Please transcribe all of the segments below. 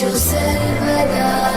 सर्वेषु सर्वदा।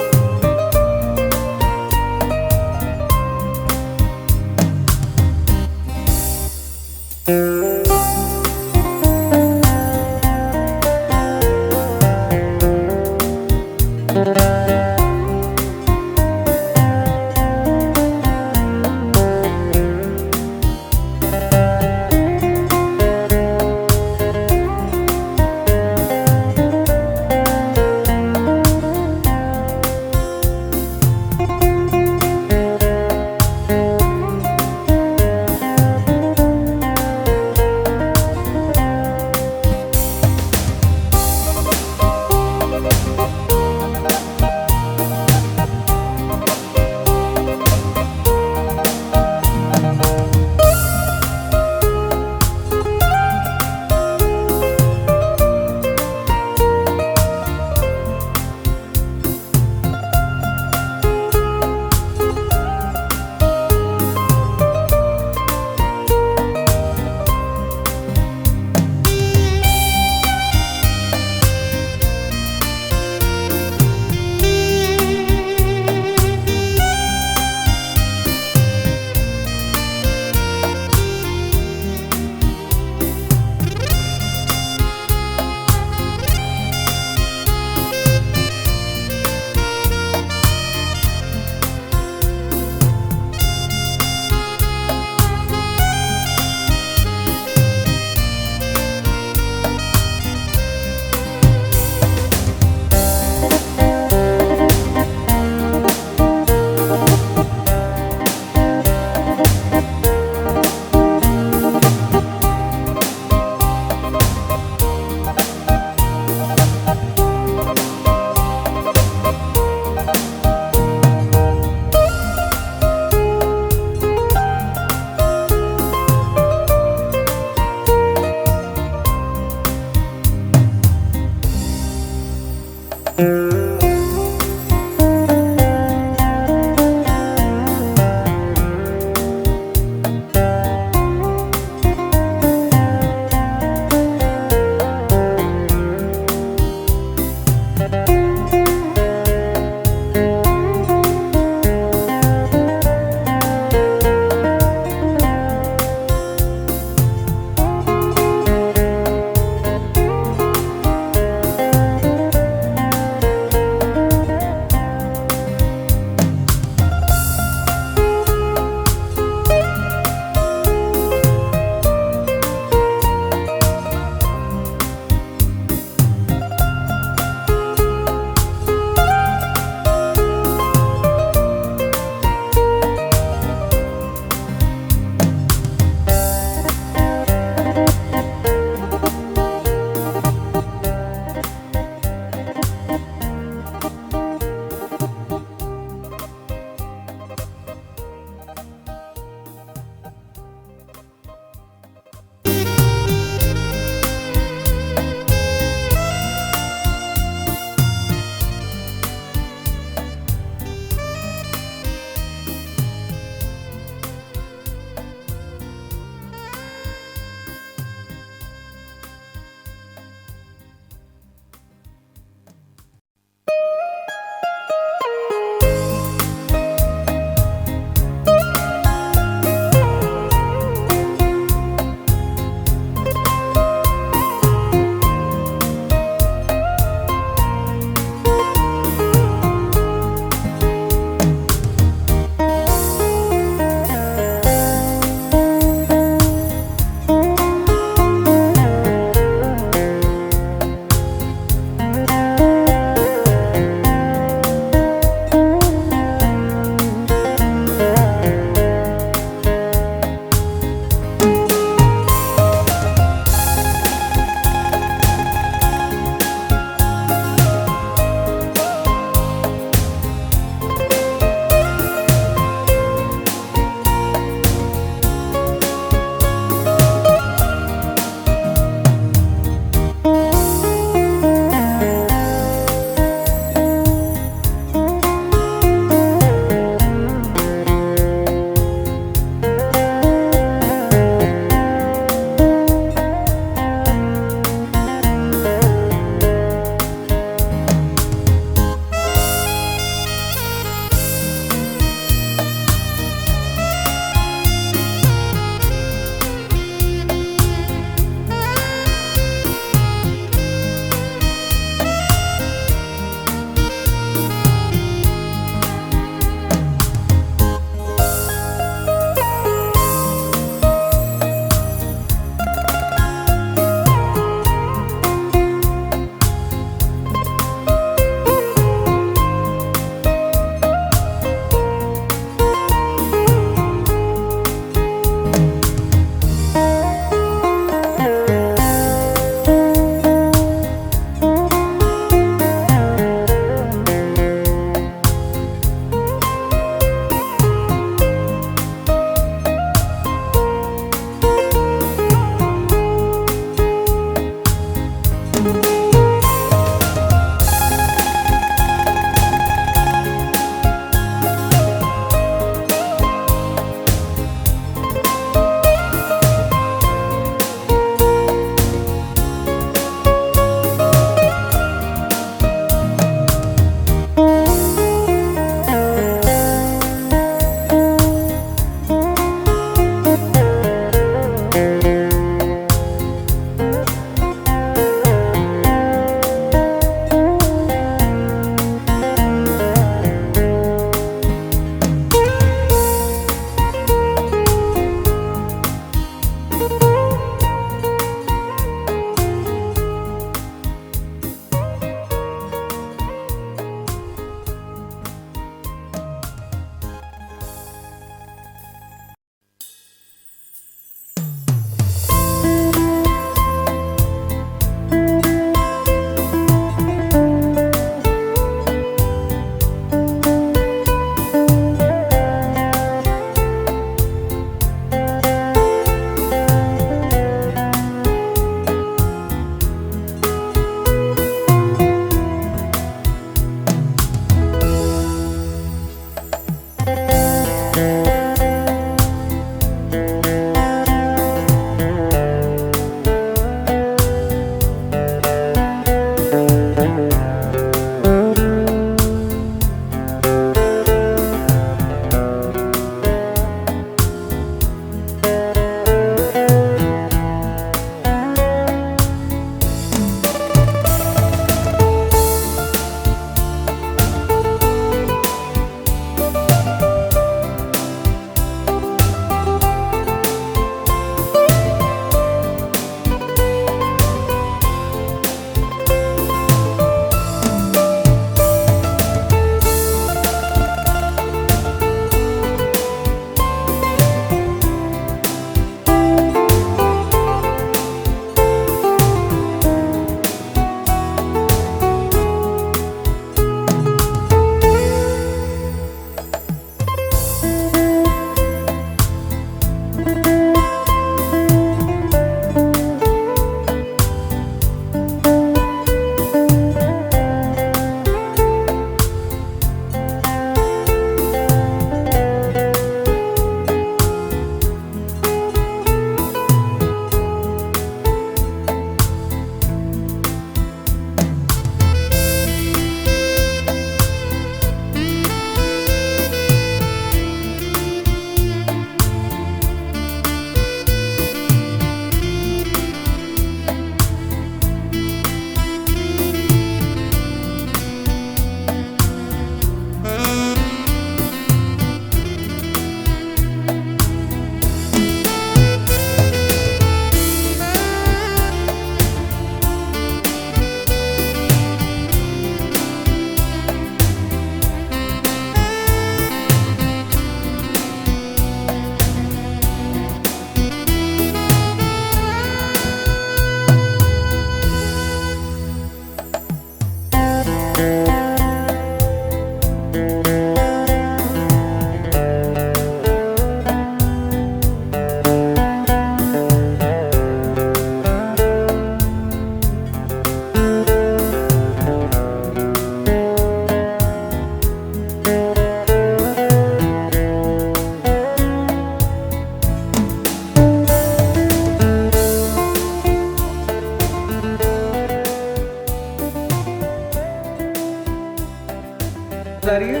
आ रही है?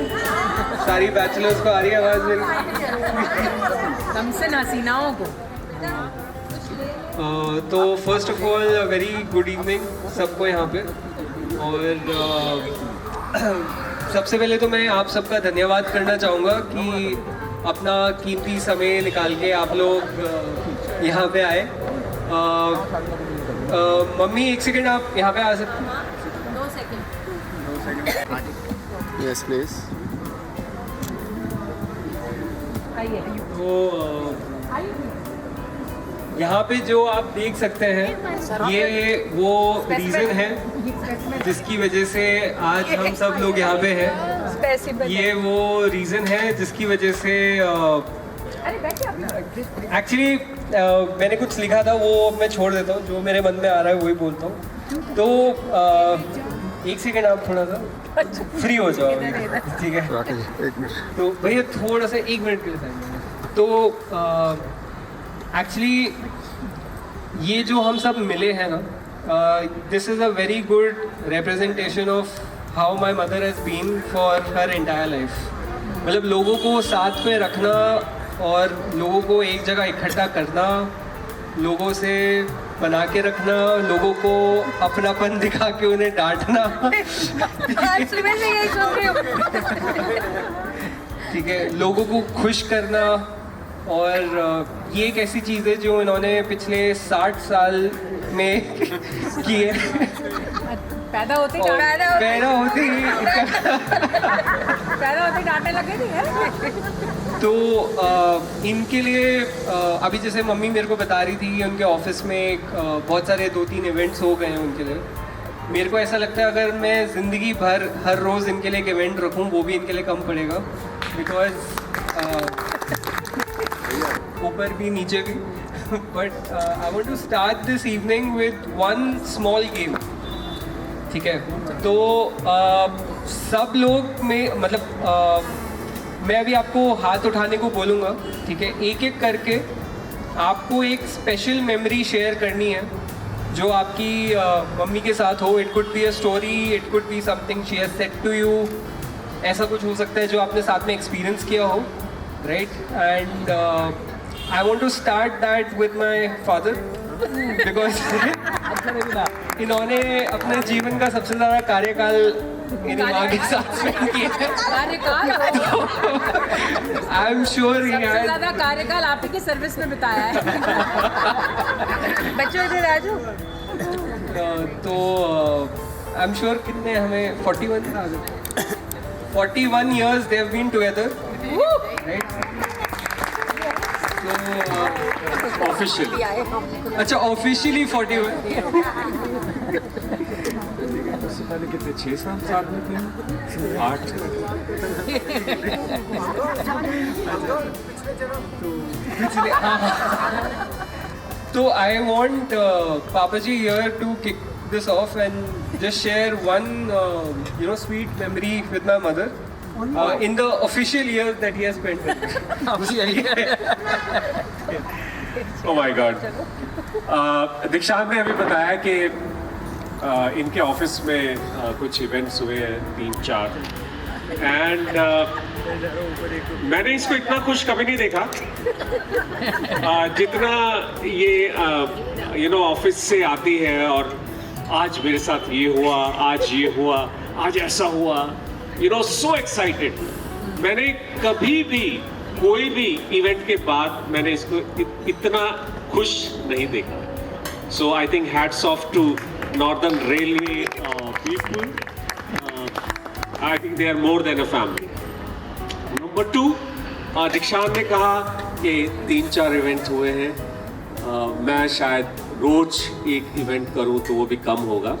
सारी बैचलर्स को आ रही है आवाज़ मेरी? हमसे हसीनाओं को। तो first of all very good evening सबको यहाँ पे। और सबसे पहले तो मैं आप सबका धन्यवाद करना चाहूँगा कि अपना कीमती समय निकाल के आप लोग यहाँ पे आए। मम्मी एक सेकेंड आप यहाँ पे आ सकते हैं? 2 सेकंड। Yes please. तो यहाँ पे जो आप देख सकते हैं ये वो रीज़न है जिसकी वजह से आज हम सब लोग यहाँ पे हैं। ये वो रीज़न है जिसकी वजह से एक्चुअली मैंने कुछ लिखा था वो मैं छोड़ देता हूँ, जो मेरे मन में आ रहा है वही बोलता हूँ। तो एक सेकेंड आप थोड़ा सा फ्री हो जाओ, ठीक है? तो भैया थोड़ा सा 1 मिनट के लिए टाइम। तो एक्चुअली ये जो हम सब मिले हैं ना, this is a very good representation of how my mother has been for her entire life. मतलब लोगों को साथ में रखना और लोगों को एक जगह इकट्ठा करना, लोगों से बना के रखना, लोगों को अपनापन दिखा के उन्हें डांटना, ठीक है, लोगों को खुश करना। और ये एक ऐसी चीज़ है जो इन्होंने पिछले 60 साल में की है। पैदा होते डांटने लगे थे। तो इनके लिए अभी जैसे मम्मी मेरे को बता रही थी उनके ऑफिस में बहुत सारे 2-3 इवेंट्स हो गए हैं उनके लिए। मेरे को ऐसा लगता है अगर मैं ज़िंदगी भर हर रोज़ इनके लिए एक इवेंट रखूं वो भी इनके लिए कम पड़ेगा, बिकॉज ऊपर भी नीचे भी। But I want to start this evening with one small game, ठीक है? तो सब लोग में मतलब मैं अभी आपको हाथ उठाने को बोलूँगा, ठीक है? एक एक करके आपको एक स्पेशल मेमोरी शेयर करनी है जो आपकी मम्मी के साथ हो। It could be a story, it could be something she has said to you, ऐसा कुछ हो सकता है जो आपने साथ में एक्सपीरियंस किया हो, right? And I want to start that with my father, because इन्होंने अपने जीवन का सबसे ज़्यादा कार्यकाल मेरी माँ के साथ स्पेंड किया है। आई एम श्योर सबसे ज़्यादा कार्यकाल आप ही की सर्विस में बिताया है। बच्चों इधर आ जाओ। तो आई एम श्योर कितने हमें 41 years they have been together, right? So officially, अच्छा officially 41। उससे पहले कितने 6 साल में थे? 8। तो I want papa ji here to kick this off and just share one sweet memory with my mother in the official years that he has spent with me. Oh my God. दीक्षांत ने अभी बताया कि इनके ऑफिस में कुछ events हुए हैं 3-4 एंड मैंने इसको इतना खुश कभी नहीं देखा जितना ये ऑफिस से आती है और आज मेरे साथ ये हुआ, आज ये हुआ, आज ऐसा हुआ, सो एक्साइटेड। मैंने कभी भी कोई भी इवेंट के बाद मैंने इसको इतना खुश नहीं देखा। So I think hats off to northern railway people. I think they are more than a family. Number 2, Dikshant ने कहा कि 3-4 इवेंट्स हुए हैं। मैं शायद रोज एक इवेंट करूं तो वो भी कम होगा।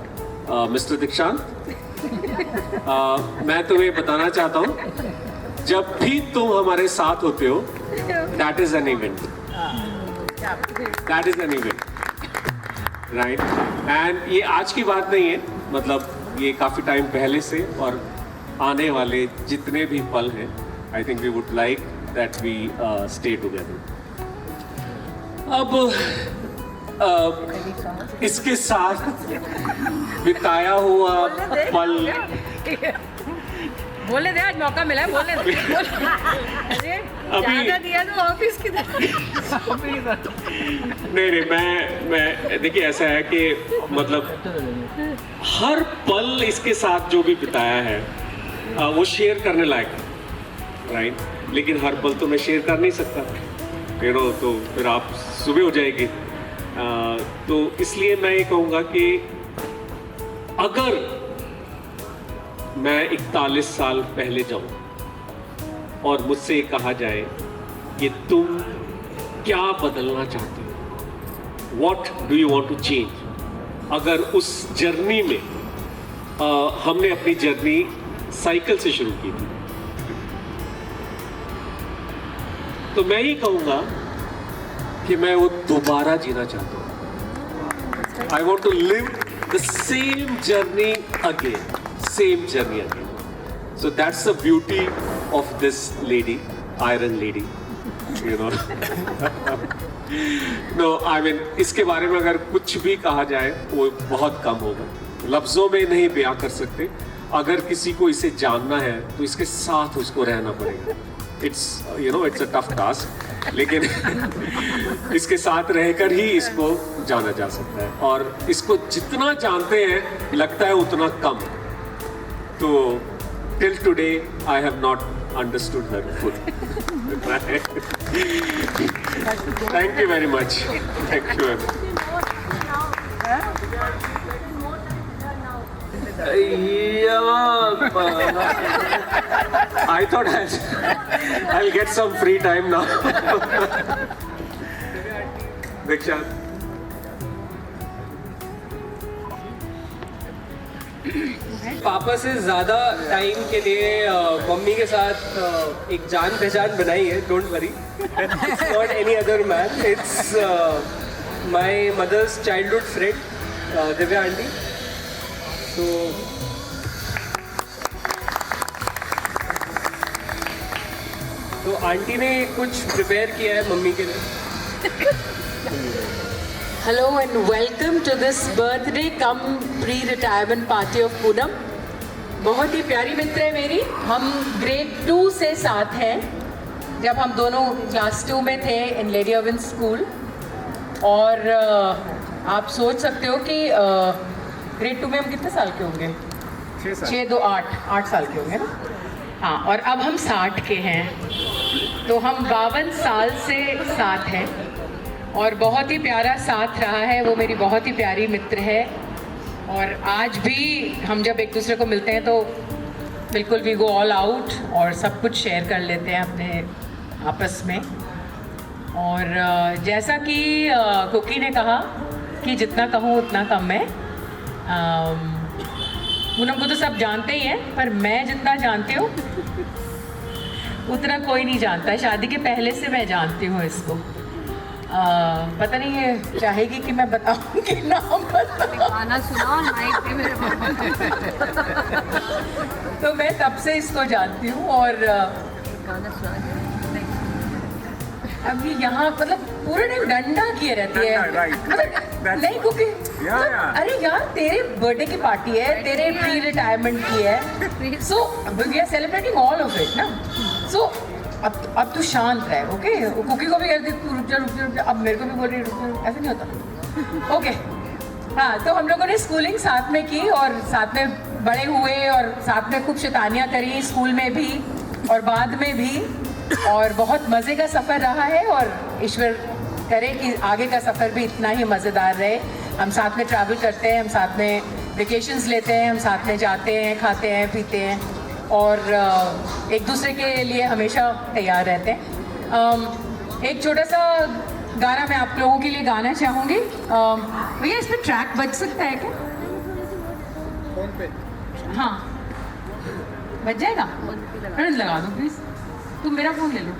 मिस्टर दीक्षांत, मैं तुम्हें बताना चाहता हूं, जब भी तुम हमारे साथ होते हो that is an event, right? And ये आज की बात नहीं है, मतलब ये काफ़ी टाइम पहले से और आने वाले जितने भी पल हैं, I think we would like that we stay together. अब इसके साथ बिताया हुआ पल बोले दे, आज मौका मिला है, बोले दे। अरे ज्यादा दिया तो ऑफिस की तरफ। नहीं मैं देखिए ऐसा है कि मतलब हर पल इसके साथ जो भी बिताया है वो शेयर करने लायक है, राइट। लेकिन हर पल तो मैं शेयर कर नहीं सकता, तो फिर आप सुबह हो जाएगी। तो इसलिए मैं ये कहूँगा कि अगर मैं 41 साल पहले जाऊं और मुझसे ये कहा जाए कि तुम क्या बदलना चाहते हो, what do you want to change, अगर उस जर्नी में हमने अपनी जर्नी साइकिल से शुरू की थी, तो मैं ये कहूँगा कि मैं वो दोबारा जीना चाहता हूँ। I want to live the same journey again, same journey again. So that's the beauty of this lady, Iron Lady, you know. No, I mean इसके बारे में अगर कुछ भी कहा जाए वो बहुत कम होगा, लफ्जों में नहीं बयां कर सकते। अगर किसी को इसे जानना है तो इसके साथ उसको रहना पड़ेगा। It's a tough task, लेकिन इसके साथ रहकर ही इसको जाना जा सकता है, और इसको जितना जानते हैं लगता है उतना कम। So till today, I have not understood her fully. Thank you very much. Thank you. Yeah, I thought I'll get some free time now. Diksha. पापा से ज़्यादा टाइम के लिए मम्मी के साथ एक जान पहचान बनाई है, don't worry. It's not any other man, it's my mother's childhood friend Divya aunty. तो आंटी ने कुछ प्रिपेयर किया है मम्मी के लिए। Hello and welcome to this birthday come pre-retirement party of Poonam. बहुत ही प्यारी मित्र है मेरी, हम ग्रेड 2 से साथ हैं, जब हम दोनों क्लास 2 में थे इन लेडी ओवन स्कूल। और आप सोच सकते हो कि ग्रेड 2 में हम कितने साल के होंगे? 6 2 8 साल के होंगे ना। हाँ, और अब हम 60 के हैं, तो हम 52 साल से साथ हैं और बहुत ही प्यारा साथ रहा है। वो मेरी बहुत ही प्यारी मित्र है, और आज भी हम जब एक दूसरे को मिलते हैं तो बिल्कुल वी गो ऑल आउट और सब कुछ शेयर कर लेते हैं अपने आपस में। और जैसा कि कुकी ने कहा कि जितना कहूँ उतना कम है। पूनम को तो सब जानते ही हैं, पर मैं जितना जानती हूँ उतना कोई नहीं जानता। शादी के पहले से मैं जानती हूँ इसको। पता नहीं ये चाहेगी कि मैं बताऊं कि नाम बताऊं। गाना सुनाओ नाइट पे मेरे तो मैं तब से इसको जानती हूँ, और गाना सुना। अभी यहाँ मतलब पूरे टाइम डंडा किए रहती है। मतलब नहीं क्योंकि अरे यार तेरे बर्थडे की पार्टी है, तेरे प्री रिटायरमेंट की है, so we are celebrating all of it ना। सो अब तू शांत रहे, ओके। कुकी को भी कहती तू रुक जा, अब मेरे को भी बोल रही रुक जा, ऐसा नहीं होता, ओके। हाँ, तो हम लोगों ने स्कूलिंग साथ में की और साथ में बड़े हुए और साथ में खूब शैतानियाँ करी, स्कूल में भी और बाद में भी, और बहुत मज़े का सफ़र रहा है। और ईश्वर करे कि आगे का सफ़र भी इतना ही मज़ेदार रहे। हम साथ में ट्रैवल करते हैं, हम साथ में वेकेशंस लेते हैं, हम साथ में जाते हैं, खाते हैं, पीते हैं, और एक दूसरे के लिए हमेशा तैयार रहते हैं। एक छोटा सा गाना मैं आप लोगों के लिए गाना चाहूँगी। भैया इसमें ट्रैक बज सकता है क्या? फोन पे? हाँ, बज जाएगा। फ्रेंड लगा दो प्लीज़, तुम मेरा फ़ोन ले लो।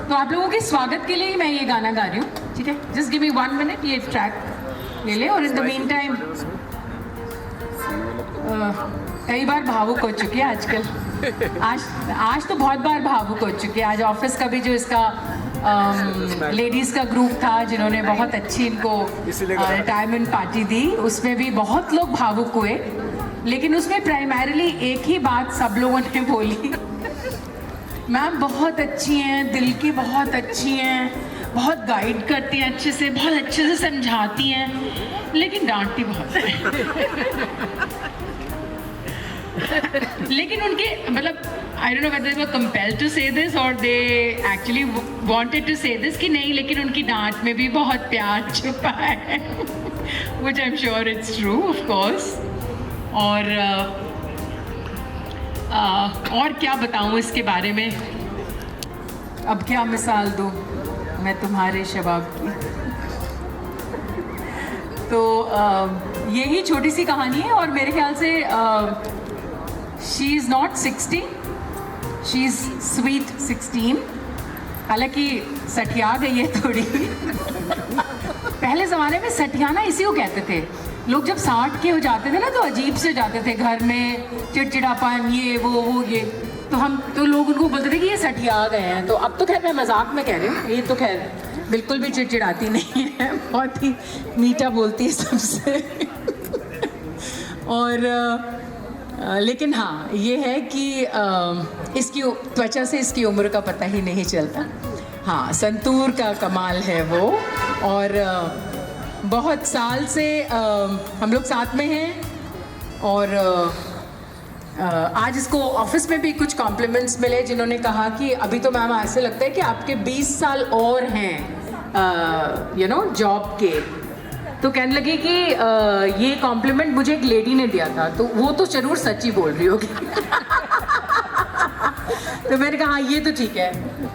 तो आप लोगों के स्वागत के लिए ही मैं ये गाना गा रही हूँ, ठीक है? जस्ट गिव मी 1 मिनट, ये ट्रैक ले ले। और इन द मीन टाइम कई बार भावुक हो चुकी है आजकल। आज तो बहुत बार भावुक हो चुकी है। आज ऑफिस का भी जो इसका लेडीज़ का ग्रुप था जिन्होंने बहुत अच्छी इनको रिटायरमेंट पार्टी दी, उसमें भी बहुत लोग भावुक हुए। लेकिन उसमें प्राइमरीली एक ही बात सब लोगों ने बोली, मैम बहुत अच्छी हैं, दिल की बहुत अच्छी हैं, बहुत गाइड करती हैं अच्छे से, बहुत अच्छे से समझाती हैं, लेकिन डांटती बहुत है। लेकिन उनके मतलब I don't know whether they were compelled to say this और they actually wanted to say this कि नहीं, लेकिन उनकी डांट में भी बहुत प्यार छुपा है, which I am sure it's true of course. और क्या बताऊं इसके बारे में, अब क्या मिसाल दूं मैं तुम्हारे शबाब की। तो यही छोटी सी कहानी है और मेरे ख्याल से she is not 60, she is sweet 16। हालांकि सठिया गई है थोड़ी। पहले ज़माने में सठियाना इसी को कहते थे लोग, जब 60 के हो जाते थे ना तो अजीब से जाते थे घर में, चिड़चिड़ापन ये वो ये, तो लोग उनको बोलते थे कि ये सठिया गए हैं। तो अब तो खैर मैं मजाक में कह रही हूँ, ये तो खैर बिल्कुल भी चिड़चिड़ाती नहीं है, बहुत ही मीठा बोलती है सबसे। और लेकिन हाँ ये है कि इसकी त्वचा से इसकी उम्र का पता ही नहीं चलता। हाँ, संतूर का कमाल है वो, और बहुत साल से हम लोग साथ में हैं। और आज इसको ऑफिस में भी कुछ कॉम्प्लीमेंट्स मिले, जिन्होंने कहा कि अभी तो मैम ऐसे लगता है कि आपके 20 साल और हैं यू नो जॉब के। तो कहने लगी कि ये कॉम्प्लीमेंट मुझे एक लेडी ने दिया था, तो वो तो जरूर सच ही बोल रही होगी। तो मैंने कहा हाँ ये तो ठीक है।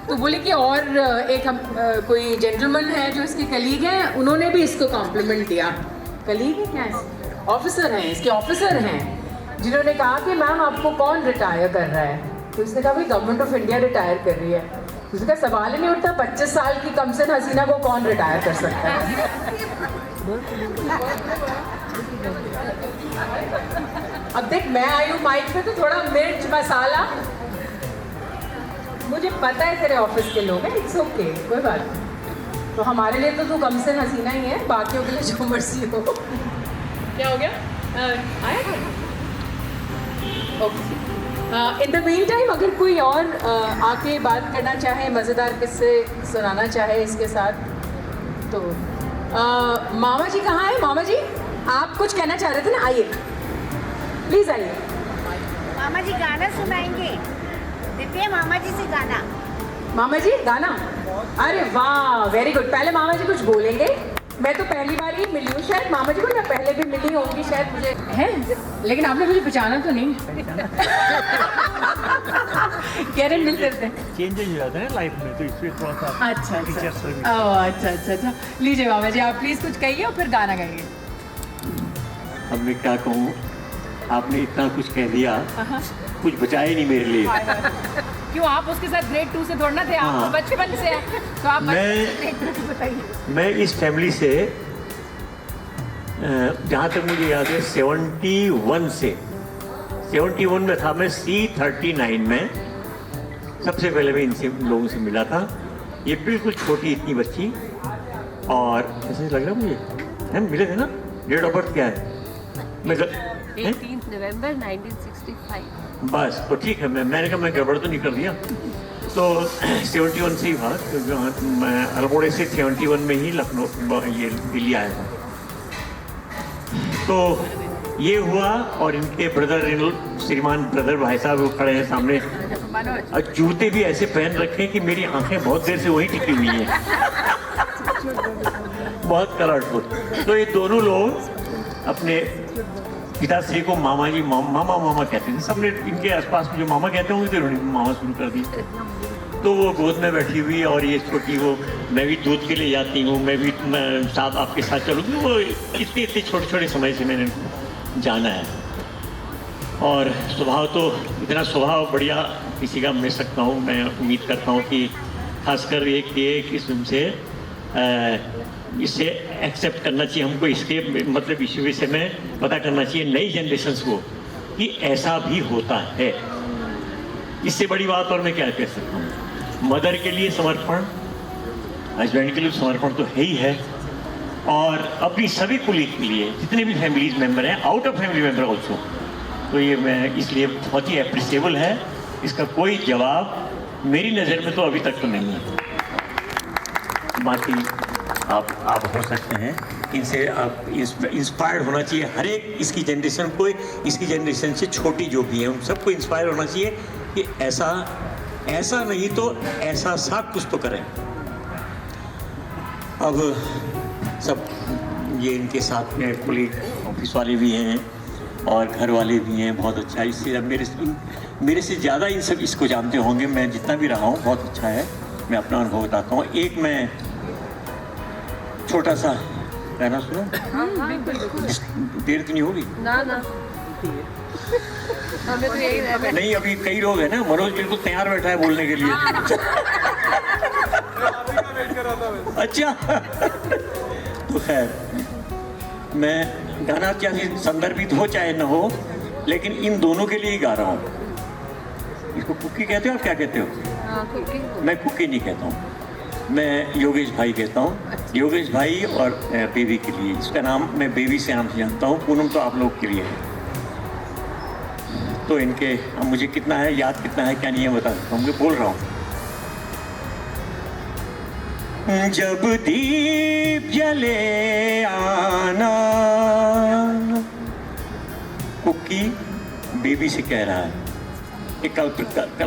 तो बोले कि और एक हम कोई जेंटलमैन है जो इसके कलीग हैं, उन्होंने भी इसको कॉम्प्लीमेंट दिया। कलीग है क्या, ऑफिसर हैं, इसके ऑफिसर हैं, जिन्होंने कहा कि मैम आपको कौन रिटायर कर रहा है। तो इसने कहा भाई गवर्नमेंट ऑफ इंडिया रिटायर कर रही है। उसका सवाल ही नहीं उठता, 25 साल की कमसन हसीना को कौन रिटायर कर सकता है। अब देख मैं आई हूँ माइक पे तो थोड़ा मिर्च मसाला, मुझे पता है तेरे ऑफिस के लोग हैं, इट्स ओके, कोई बात नहीं। तो हमारे लिए तो तू कमसन हसीना ही है, बाकियों के लिए जो मर्जी हो। क्या हो गया आया? Okay. In the mean time अगर कोई और आके बात करना चाहे, मज़ेदार किस्से सुनाना चाहे इसके साथ, तो मामा जी कहाँ हैं? मामा जी आप कुछ कहना चाह रहे थे ना, आइए प्लीज़ आइए। मामा जी गाना सुनाएंगे, देते हैं मामा जी से गाना। मामा जी गाना, अरे वाह वेरी गुड। पहले मामा जी कुछ बोलेंगे, मैं तो पहली बार ही मिली हूँ शायद मामा जी को, मैं पहले भी मिली होंगी शायद मुझे है, लेकिन आपने मुझे पहचाना तो नहीं। कह रहे मिलते थे, चेंजेस हो जाते हैं लाइफ में, तो इसलिए थोड़ा सा अच्छा टीचर सर्विस। ओह अच्छा। लीजिए मामा जी आप प्लीज़ कुछ कहिए और फिर गाना गाइए। अब मैं क्या कहूँ, आपने इतना कुछ कह दिया, कुछ बचा ही नहीं मेरे लिए। क्यों, आप उसके साथ ग्रेड 2 से थोड़ा थे, आप हाँ। बचपन से हैं, तो आप ग्रेड 2 से बताइए। मैं इस फैमिली से जहाँ तक मुझे याद है 71 में था मैं, C39 में सबसे पहले मैं इनसे लोगों से मिला था। ये बिल्कुल छोटी इतनी बच्ची, और ऐसे लग रहा है मुझे हम मिले थे ना। डेट ऑफ बर्थ क्या है? मैं 18 नवंबर 1965। बस तो ठीक है, मैंने कहा मैं गड़बड़ तो नहीं कर दिया। तो 71 से ही था, क्योंकि मैं अल्मोड़े से 71 में ही लखनऊ ये दिल्ली आया था। तो ये हुआ, और इनके ब्रदर, श्रीमान ब्रदर भाई साहब वो खड़े हैं सामने, और जूते भी ऐसे पहन रखे हैं कि मेरी आंखें बहुत देर से वहीं टिकी हुई हैं। बहुत कलरफुल। तो ये दोनों लोग अपने पिताश्री को मामा जी मामा कहते थे। सबने इनके आसपास में जो मामा कहते होंगे तो इन्होंने मामा शुरू कर दी। तो वो गोद में बैठी हुई, और ये छोटी वो, मैं भी दूध के लिए जाती हूँ, मैं साथ आपके साथ चलूँगी। वो इतने छोटे समय से मैंने इनको जाना है, और स्वभाव तो इतना स्वभाव बढ़िया किसी का मिल सकता हूँ। मैं उम्मीद करता हूँ कि खासकर एक ये किस्म से इसे एक्सेप्ट करना चाहिए हमको, इसके मतलब इस विषय में पता करना चाहिए नई जनरेशन्स को कि ऐसा भी होता है। इससे बड़ी बात और मैं क्या कह सकता हूँ। मदर के लिए समर्पण, हस्बैंड के लिए समर्पण तो है ही है, और अपनी सभी कुलीग के लिए, जितने भी फैमिलीज मेम्बर हैं, out of family member also, तो ये मैं इसलिए बहुत ही अप्रिशिएबल है, इसका कोई जवाब मेरी नज़र में तो अभी तक तो नहीं है। बाकी आप हो सकते हैं, इनसे आप इंस्पायर्ड होना चाहिए। हर एक इसकी जनरेशन को, इसकी जनरेशन से छोटी जो भी है, उन सबको इंस्पायर होना चाहिए कि ऐसा नहीं तो ऐसा सा कुछ तो करें। अब सब ये इनके साथ में कोलीग ऑफिस वाले भी हैं और घर वाले भी हैं, बहुत अच्छा। इससे अब मेरे से ज़्यादा इन सब इसको जानते होंगे, मैं जितना भी रहा हूँ बहुत अच्छा है। मैं अपना अनुभव बताता हूँ। एक मैं छोटा सा गाना सुनो, देर तो नहीं होगी ना हमें तो यही रहना है। नहीं, अभी कई लोग हैं ना, मनोज बिल्कुल तैयार बैठा है बोलने के लिए। अच्छा तो खैर, मैं गाना चाहे संदर्भित हो चाहे न हो, लेकिन इन दोनों के लिए ही गा रहा हूँ। इसको कुकी कहते हो, आप क्या कहते हो? मैं कुकी नहीं कहता हूँ, मैं योगेश भाई कहता हूँ। योगेश भाई और बेबी के लिए। इसका नाम मैं बेबी से नाम से जानता हूँ, पूनम तो आप लोग के लिए है। तो इनके अब मुझे कितना है याद, कितना है क्या नहीं है बता सकता हूँ, मैं बोल रहा हूँ। जब दीप जले आना, कुकी बेबी से कह रहा है, एक कल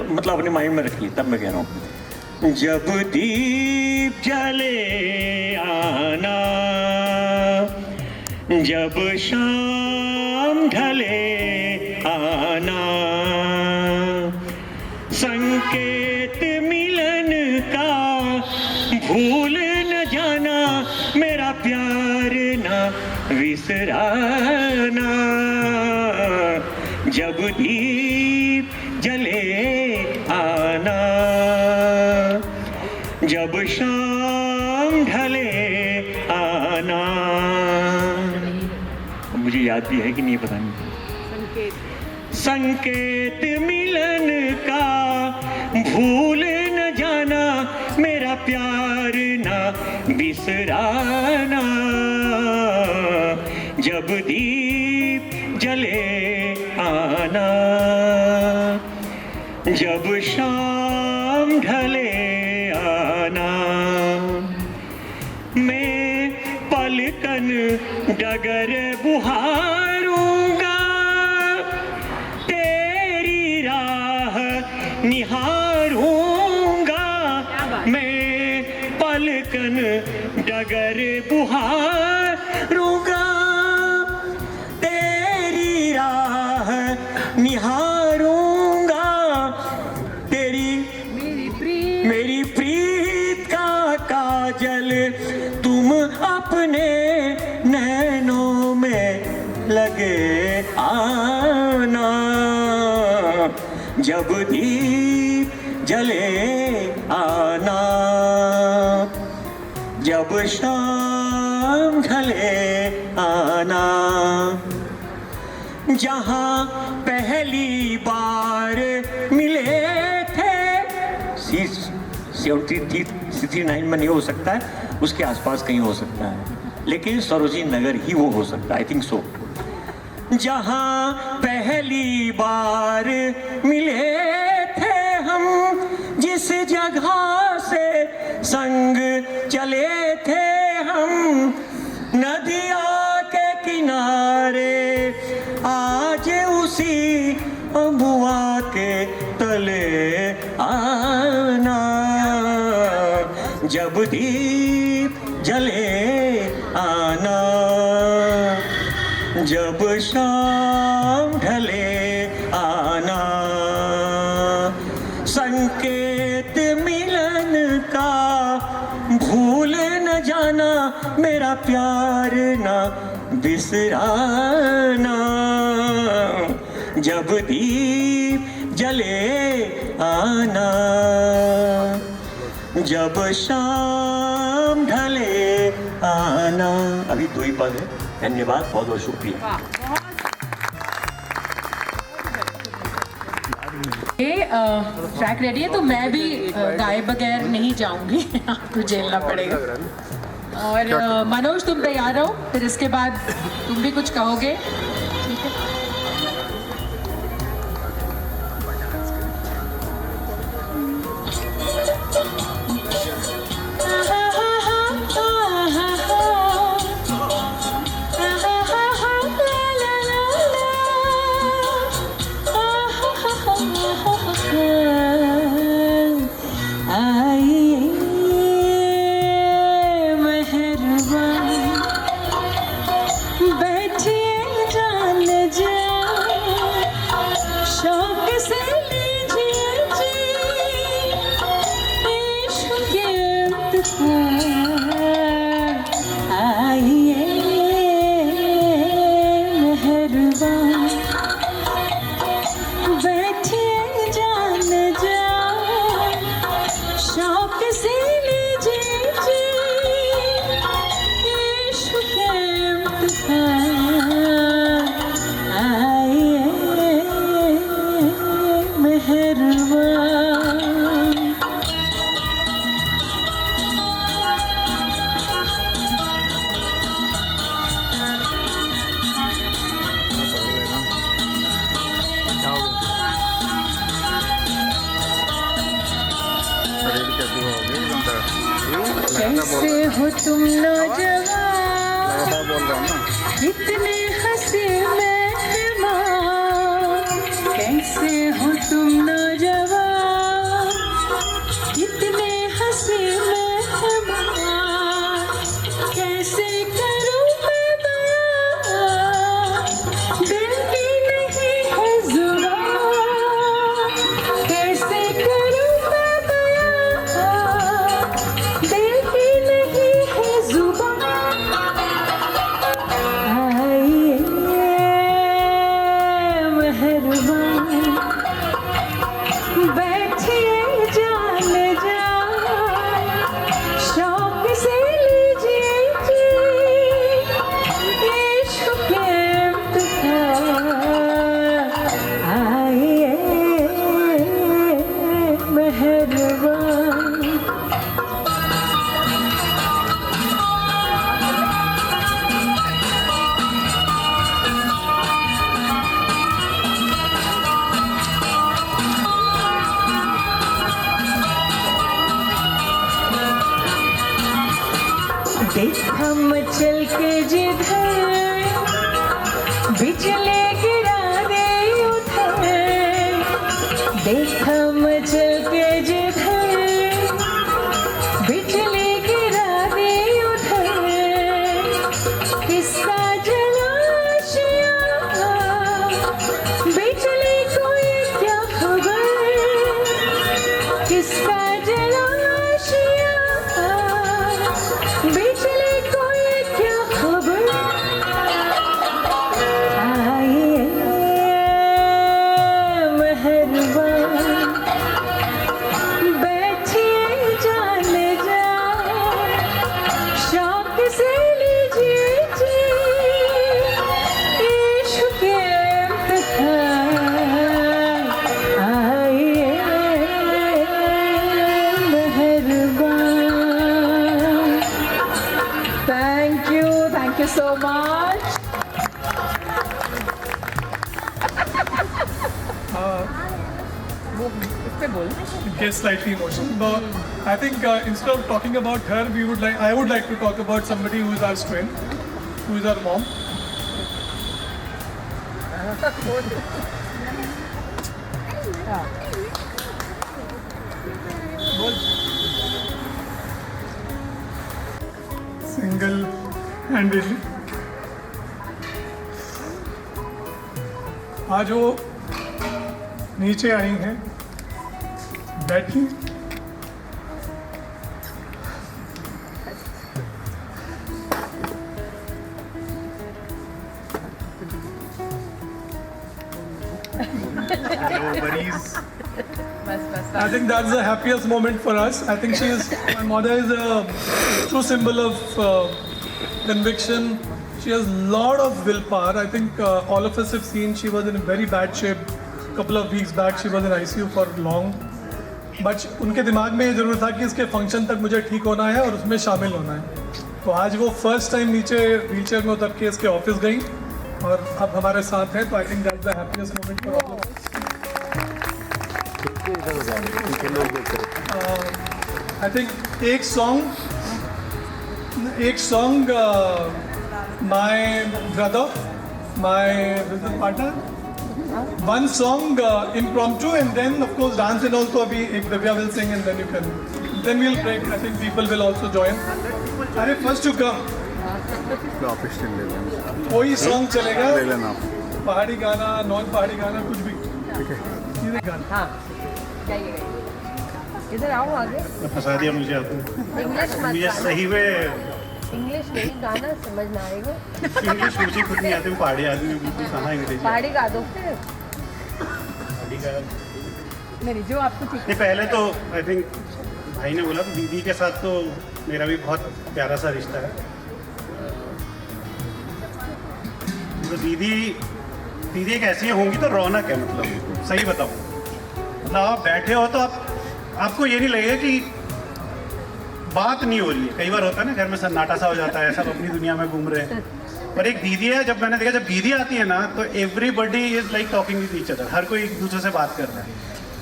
मतलब अपने माइंड में रखिए, तब मैं कह रहा हूँ। जब दीप जले आना, जब शाम ढले आना, संकेत मिलन का भूल न जाना, मेरा प्यार न विसराना। जब दीप जले आना, जब शाम ढले आना। मुझे याद भी है कि नहीं पता नहीं। संकेत मिलन का भूल न जाना, मेरा प्यार न बिसराना। जब दीप जले आना, जब शाम ढले आना। मैं पलकन डगर बुहारूंगा, तेरी राह निहारूंगा। मैं पलकन डगर बुहारूंगा, तेरी राह निहारूंगा। तेरी मेरी प्रीत का काजल तुम अपने नैनों में लगे आना। जब दीप जले आना, जब शाम ढले आना। जहाँ पहली बार मिले थे, 79 में नहीं हो सकता है, उसके आसपास कहीं हो सकता है, लेकिन सरोजिनी नगर ही वो हो सकता है, आई थिंक सो। जहाँ पहली बार मिले थे हम, जिस जगह से संग चले थे हम, नदिया के किनारे आज उसी अबुआ के तले आना। जब दीप जले आना, जब शाम ढले आना। संकेत मिलन का भूल न जाना, मेरा प्यार न बिसराना। जब दीप जले आना, जब शाम ढले आना। अभी 2 ही पद है। धन्यवाद, बहुत बहुत शुक्रिया। ये ट्रैक रेडी है, तो मैं भी गाए बगैर नहीं जाऊंगी, आपको झेलना पड़ेगा। और मनोज तुम तैयार रहो, फिर इसके बाद तुम भी कुछ कहोगे, ठीक है? मेहरबान बैठिए जान जा शौक से लीजिए जी इश्क के इम्तिहान आइए मेहरबान कैसे हो तुम नौजवान इतने हंसी मेहमान कैसे हो तुम नौजवान इतने हंसी मेहमान कैसे करूं मैं बयां दिल की नहीं है जुबान कैसे करूं मैं बयां दिल की नहीं है जुबान आइए मेहरबान बैठिए जान जा शौक से लीजिए जी इश्क के इम्तिहान आइए मेहरबान देखा मचल के जिधर बिजली गिरा दे उधर देखा मचल के जिधर बिजली गिरा दे उधर किसका जलाशिया बिजली को ये क्या खबर किसका जलाशिया बिजली को ये क्या खबर आइए मेहरबान बैठिए जान जा शौक से लीजिए जी इश्क के इम्तिहान आइए मेहरबान Thank you so much. Get slightly emotional. But I think instead of talking about her, I would like to talk about somebody who is our twin, who is our mom. Single-handedly. आज वो नीचे आई हैं, बैठी I think that's the happiest moment for us. I think my mother is a true symbol of conviction. She has a lot of willpower. I think all of us have seen she was in a very bad shape. A couple of weeks back, she was in ICU for long. But उनके दिमाग में ये जरूर था कि इसके function तक मुझे ठीक होना है और उसमें शामिल होना है. तो आज वो फर्स्ट टाइम नीचे व्हीलचेयर में उतर के इसके ऑफिस गई और अब हमारे साथ है. तो I think that's the happiest moment for all of us. I think एक song my brother, my business partner, one song impromptu, and then of course dance and also abhi ek Divya will sing and then we'll break. I think people will also join. अरे first to come. कोई song चलेगा. पहाड़ी गाना, non पहाड़ी गाना, कुछ भी. ठीक है. सीधे गाना. हाँ. इधर आओ आगे. फंसा दिया मुझे आपने. इंग्लिश मत. मुझे सही में इंग्लिश नहीं, गाना समझ में आएगा। इंग्लिश मुझे खुद नहीं आती, पहाड़ी आदमी हूँ, बिल्कुल कहाँ अंग्रेजी पहाड़ी गा दो फिर। पहाड़ी का नहीं जो आपको ठीक नहीं। पहले तो आई थिंक भाई ने बोला तो दीदी के साथ तो मेरा भी बहुत प्यारा सा रिश्ता है। तो दीदी एक ऐसी होंगी तो रौनक है, मतलब सही बताऊँ, मतलब आप बैठे हो तो आपको ये नहीं लगेगा कि बात नहीं हो रही है। कई बार होता है ना घर में सन्नाटा सा हो जाता है, सब अपनी दुनिया में घूम रहे हैं, पर एक दीदी है, जब मैंने देखा जब दीदी आती है ना तो everybody is like talking with each other, हर कोई एक दूसरे से बात कर रहा है।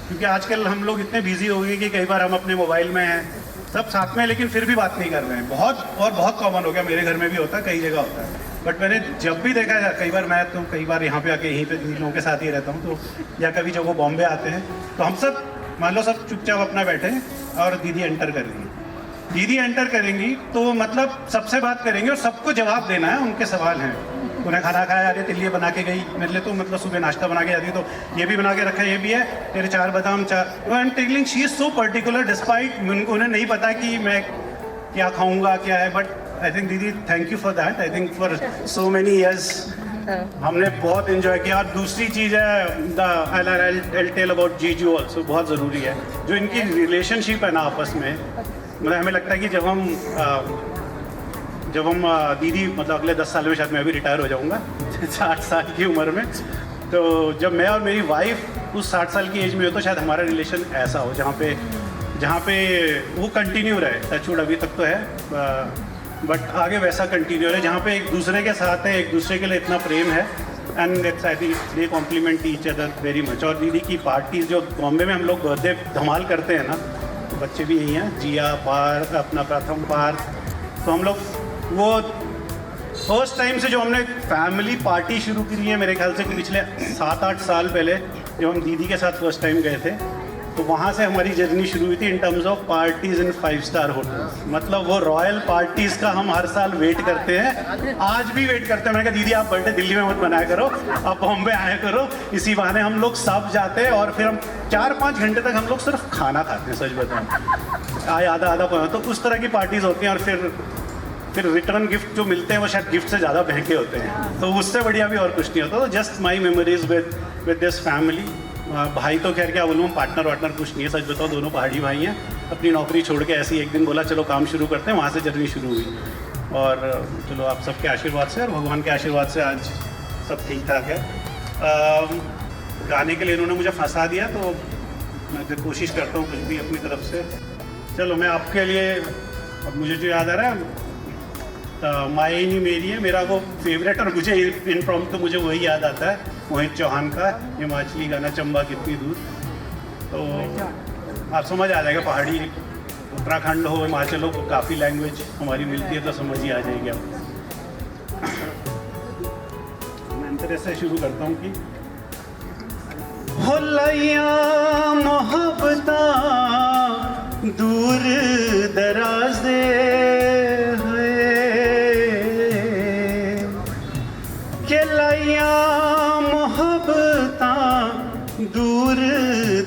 क्योंकि आजकल हम लोग इतने बिजी हो गए कि कई बार हम अपने मोबाइल में हैं, सब साथ में हैं, लेकिन फिर भी बात नहीं कर रहे हैं। बहुत कॉमन हो गया, मेरे घर में भी होता है, कई जगह होता है। बट मैंने जब भी देखा है, कई बार मैं तो कई बार यहाँ पे आके यहीं पे लोगों के साथ ही रहता हूँ, तो या कभी जब वो बॉम्बे आते हैं तो हम सब मान लो सब चुपचाप अपना बैठे हैं और दीदी एंटर करेंगी। दीदी एंटर करेंगी तो मतलब सबसे बात करेंगे और सबको जवाब देना है, उनके सवाल हैं। तूने खाना खाया? अरे तेरे लिए बना के गई, मेरे लिए तो मतलब सुबह नाश्ता बना के जाती तो ये भी बना के रखा है, ये भी है, तेरे 4 बादाम 4। I am telling she is so particular, despite उन्हें नहीं पता कि मैं क्या खाऊंगा क्या है। बट आई थिंक दीदी thank you for that. I think for so many years हमने बहुत इन्जॉय किया। और दूसरी चीज़ है आई टेल अबाउट जीजू ऑल्सो, बहुत ज़रूरी है जो इनकी रिलेशनशिप है ना आपस में। मतलब हमें लगता है कि जब हम दीदी मतलब अगले 10 साल में शायद मैं भी रिटायर हो जाऊंगा 60 साल की उम्र में, तो जब मैं और मेरी वाइफ उस 60 साल की एज में हो तो शायद हमारा रिलेशन ऐसा हो जहाँ पे वो कंटिन्यू रहे। टचवुड अभी तक तो है, बट आगे वैसा कंटिन्यू रहे जहाँ पे एक दूसरे के साथ है, एक दूसरे के लिए इतना प्रेम है। And it's I think they complement each other very much. और दीदी की पार्टीज जो बॉम्बे में हम लोग बर्थडे धमाल करते हैं ना, तो बच्चे भी यही हैं, जिया पार्क, अपना प्रथम पार्क, तो हम लोग वो फर्स्ट टाइम से जो हमने फैमिली पार्टी शुरू की है, मेरे ख्याल से पिछले 7-8 साल पहले जब हम दीदी के साथ फर्स्ट टाइम गए थे, तो वहाँ से हमारी जर्नी शुरू हुई थी in terms of parties in 5 star hotels. मतलब वो रॉयल पार्टीज़ का हम हर साल वेट करते हैं, आज भी वेट करते हैं। मैंने कहा दीदी आप बर्थडे दिल्ली में मत बनाया करो, आप बॉम्बे आया करो, इसी बहाने हम लोग सब जाते हैं और फिर हम 4-5 घंटे तक हम लोग सिर्फ खाना खाते हैं, सच बताऊँ, आधा तो उस तरह की पार्टीज़ होती हैं। और फिर रिटर्न गिफ्ट जो मिलते हैं वो शायद गिफ्ट से ज़्यादा महंगे होते हैं, तो उससे बढ़िया भी और कुछ नहीं होता। तो just my memories with this family. भाई तो खैर क्या बोलूँ, पार्टनर वार्टनर कुछ नहीं है, सच बताओ दोनों पहाड़ी भाई हैं। अपनी नौकरी छोड़ के ऐसे ही एक दिन बोला चलो काम शुरू करते हैं, वहाँ से जर्नी शुरू हुई। और चलो आप सबके आशीर्वाद से और भगवान के आशीर्वाद से आज सब ठीक ठाक है। गाने के लिए इन्होंने मुझे फंसा दिया, तो मैं कोशिश करता हूँ कुछ भी अपनी तरफ से। चलो मैं आपके लिए, अब मुझे जो याद आ रहा है मायनी मेरी है मेरा वो फेवरेट, और मुझे इनप्रॉम्प्ट तो मुझे वही याद आता है, मोहित चौहान का हिमाचली गाना चंबा कितनी दूर। तो आप समझ आ जाएगा, पहाड़ी उत्तराखंड हो हिमाचल हो, काफ़ी लैंग्वेज हमारी मिलती है तो समझ ही आ जाएगी आपको। मैं अंतर से शुरू करता हूँ कि हो लैया मोहब्बता दूर दराज दे दूर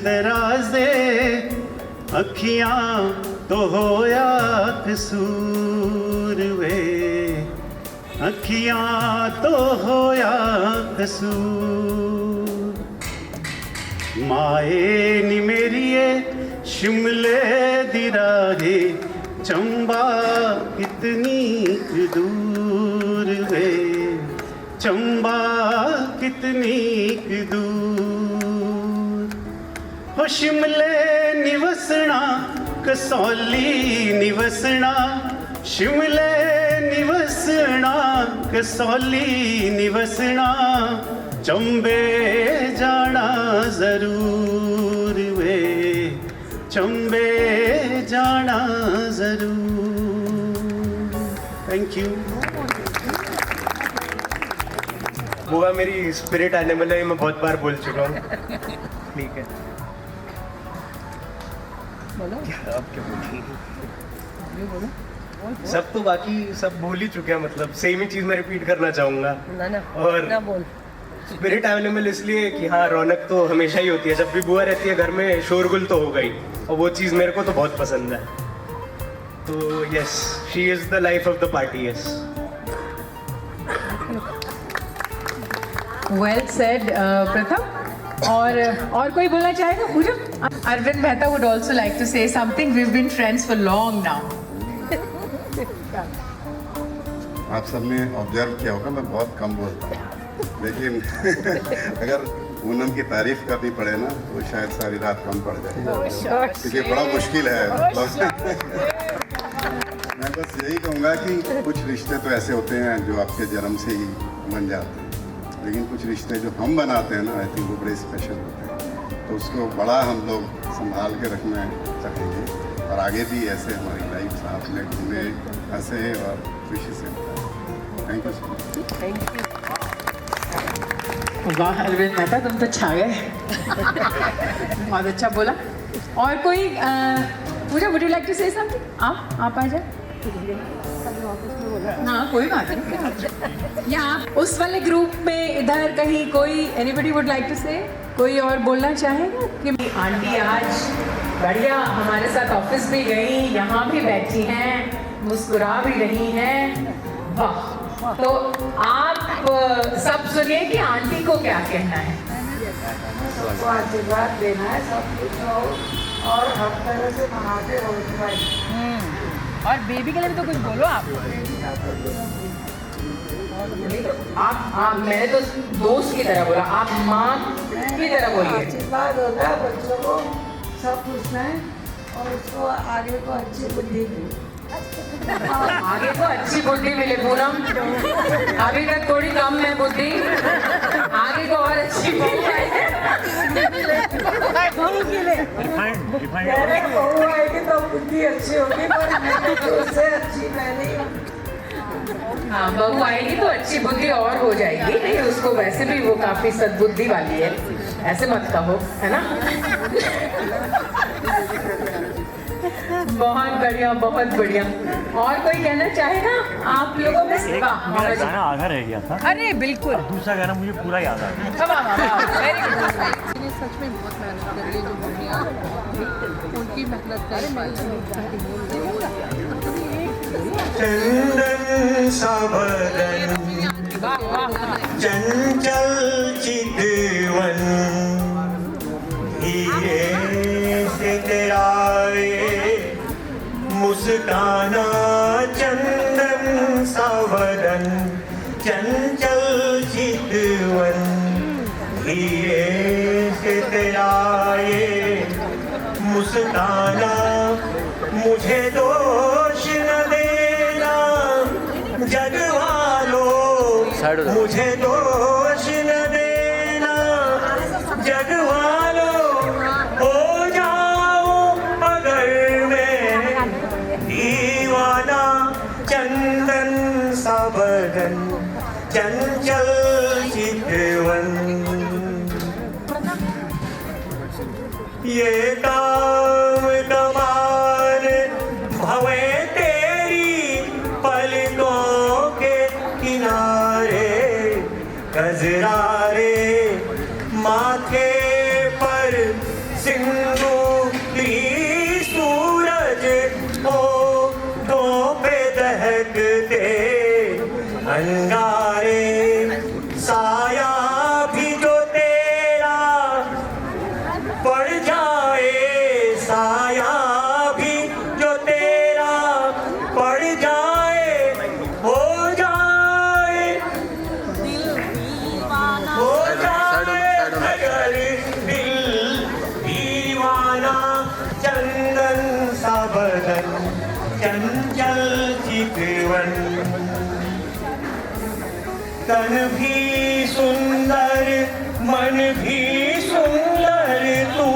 दराज दे अखियां तो होया कसूर वे, अखियां तो होया कसूर। माए नी मेरिए शिमले दी राहे चंबा कितनी दूर वे, चंबा कितनी दूर। हो शिमले निवसना कसौली निवसना, शिमले निवसना कसौली निवसना, चंबे जाना जरूर वे, चंबे जाना जरूर। Thank you. बुआ मेरी स्पिरिट एनिमल है, मैं बहुत बार बोल चुका हूँ। ठीक है, बोलो अब क्या बोलूं? सब तो बाकी सब बोल ही चुके हैं, मतलब सेम ही चीज़ मैं रिपीट करना चाहूँगा। ना और ना बोल। स्पिरिट एनिमल इसलिए कि हाँ, रौनक तो हमेशा ही होती है, जब भी बुआ रहती है घर में शोरगुल तो होगा ही, और वो चीज़ मेरे को तो बहुत पसंद है। तो yes, she is the life of the party. Yes. Well said Pratham. और कोई बोलना चाहेगा? Pooja. Arvind Mehta would also like to say something. We have been friends for long now. आप सबने ऑब्जर्व किया होगा मैं बहुत कम बोलता हूँ, लेकिन अगर पूनम की तारीफ करनी पड़े ना तो शायद सारी रात कम पड़ जाए, क्योंकि बड़ा मुश्किल है. मैं बस यही कहूँगा कि कुछ रिश्ते तो ऐसे होते हैं जो आपके जन्म से ही बन जाते हैं, लेकिन कुछ रिश्ते जो हम बनाते हैं ना, आई थिंक वो बड़े स्पेशल होते हैं. तो उसको बड़ा हम लोग संभाल के रखना चाहेंगे और आगे भी ऐसे हमारी लाइफ साथ में घूमे, हंसे और खुशी से. Thank you so much. Thank you. वाह अरविंद मेहता, तुम तो छा गए. बहुत अच्छा बोला. और कोई Pooja, would you like to say something? आप आ जाए. हाँ कोई बात नहीं. या आप उस वाले ग्रुप में इधर कहीं कोई एनीबडी वुड लाइक टू से, कोई और बोलना चाहेगा? कि आंटी आज बढ़िया हमारे साथ ऑफिस भी गई, यहाँ भी बैठी हैं, मुस्कुरा भी रही हैं. वाह. तो आप सब सुनिए कि आंटी को क्या कहना है. सबको आशीर्वाद देना है, सब कुछ हो और हर तरह से मनाते रहो. और बेबी के लिए भी तो कुछ बोलो आप. मैंने तो दोस्त की तरह बोला, आप माँ की तरह बोलिए. आशीर्वाद होता है बच्चों को, सब कुछ है और उसको आगे को अच्छी बुद्धि दी. आगे को अच्छी बुद्धि मिले पूनम. अभी तक थोड़ी कम है बुद्धि, आगे को और अच्छी मिल जाए. बहू के लिए बहू आएगी तो बुद्धि अच्छी होगी, पर उससे अच्छी मैंने. हाँ बहू आएगी तो अच्छी बुद्धि और हो जाएगी. नहीं उसको वैसे भी वो काफी सद्बुद्धि वाली है, ऐसे मत कहो, है ना. बहुत बढ़िया, बहुत बढ़िया. और कोई कहना चाहेगा आप लोगों में? मेरा गाना आधा रह गया था. अरे बिल्कुल. दूसरा गाना मुझे पूरा याद आ गया. Very good. सच में बहुत मेहनत कर रही है जो दुनिया उनकी मेहनत कर चंदन सा बदन, चंचल चितवन, हीरे से तेरा ये मुस्काना. चंदन सा बदन, चंचल चितवन, हीरे से तेरा ये मुस्काना. मुझे दोष न देना जग वालों, मुझे दोष न देना जग वालों. हो जाऊं अगर मैं दीवाना. चंदन सा बदन, चंचल चितवन, ये काम कमाल भवे तेरी पलकों के किनारे. कजरारे माथे पर सिंदूरी सूरज होठों पे दहकते अंगारे. साया भी जो तेरा पड़ जाए, साया भी जो तेरा पड़ जाए, हो जाए हो जाए अगर दिल दीवाना. चंदन सा बदन, चंचल चितवन, तन भी सुंदर मन भी सुंदर, तू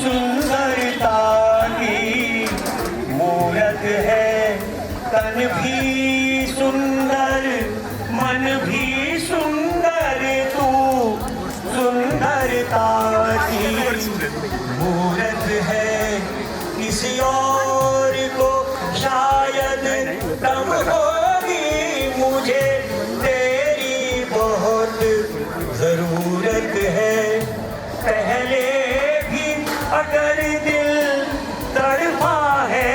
सुंदरता की मूरत है. तन भी सुंदर मन भी सुंदर, तू सुंदरता की मूरत है. किसी और को शायद कम होगी, मुझे तेरी बहुत जरूरत है. पहले भी अगर दिल तड़पा है,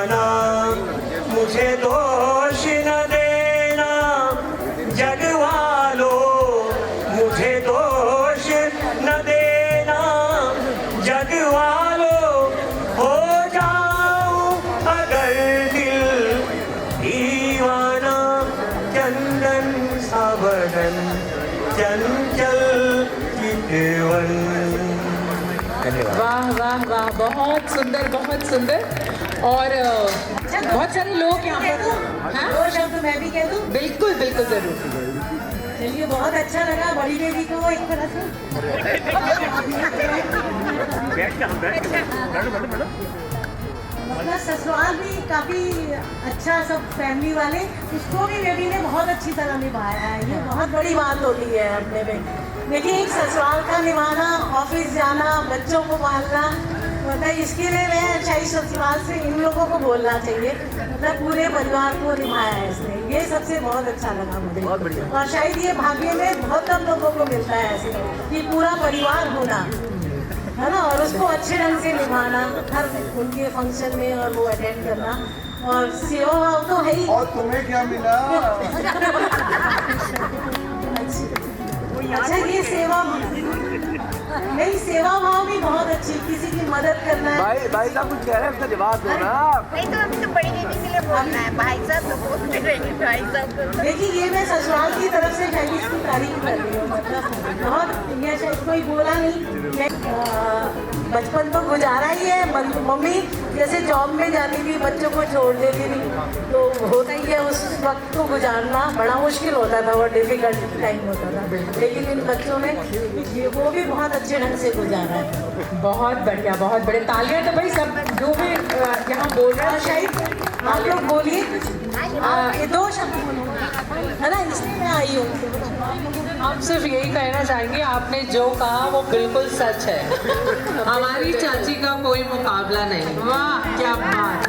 दीवाना मुझे दोष न देना जग वालों, मुझे दोष न देना जग वालों, हो जाऊं अगर दिल दीवाना, चंदन सा बदन चंचल चितवन। वाह वाह वाह, बहुत सुंदर बहुत सुंदर। और बहुत सारे लोग यहाँ पर, हाँ? 2 शब्द मैं भी कह दूँ? बिल्कुल बिल्कुल जरूर। चलिए, बहुत अच्छा लगा बड़ी देवी को एक तरह से। अपना ससुराल भी काफी अच्छा, सब फैमिली वाले, उसको भी बेबी ने बहुत अच्छी तरह निभाया है। ये बहुत बड़ी बात होती है अपने में। देखिए, एक ससुराल का निभाना, ऑफिस जाना, बच्चों को पालना, मतलब इसके लिए मैं चाहिए ससुराल से इन लोगों को बोलना चाहिए, मतलब पूरे परिवार को निभाया है इसने। ये सबसे बहुत अच्छा लगा मुझे। और शायद ये भाग्य में बहुत कम लोगों को मिलता है ऐसे कि पूरा परिवार होना, है ना, और उसको अच्छे ढंग से निभाना हर उनके फंक्शन में, और वो अटेंड करना, और सेवा भाव तो है ही। और तुम्हें क्या मिला? अच्छा, ये सेवा नहीं, सेवा भाव भी बहुत अच्छी, किसी की मदद करना है। भाई साहब कुछ कह रहे हैं, उसका जवाब दो ना। नहीं तो अभी तो बड़ी दीदी के लिए बोलना है, भाई साहब तो बोलते रहेंगे भाई साहब। देखिए, ये मैं ससुराल की तरफ से शायद इसकी तारीफ कर रही हूँ, मतलब बहुत, ये शायद कोई बोला नहीं। बचपन तो गुजारा ही है, मम्मी जैसे जॉब में जाती थी, बच्चों को छोड़ देती थी, तो होता ही है उस वक्त को गुजारना बड़ा मुश्किल होता था, और डिफिकल्ट टाइम होता था, लेकिन इन बच्चों ने ये वो भी बहुत अच्छे ढंग से गुजारा है। बहुत बढ़िया, बहुत बड़े। तालियां तो भाई सब जो भी यहाँ बोल रहे हैं। शायद आप लोग बोलिए, ये 2 शब्द है ना, इसलिए मैं आई हूँ। हम सिर्फ यही कहना चाहेंगे, आपने जो कहा वो बिल्कुल सच है। हमारी चाची का कोई मुकाबला नहीं। वाह, क्या बात,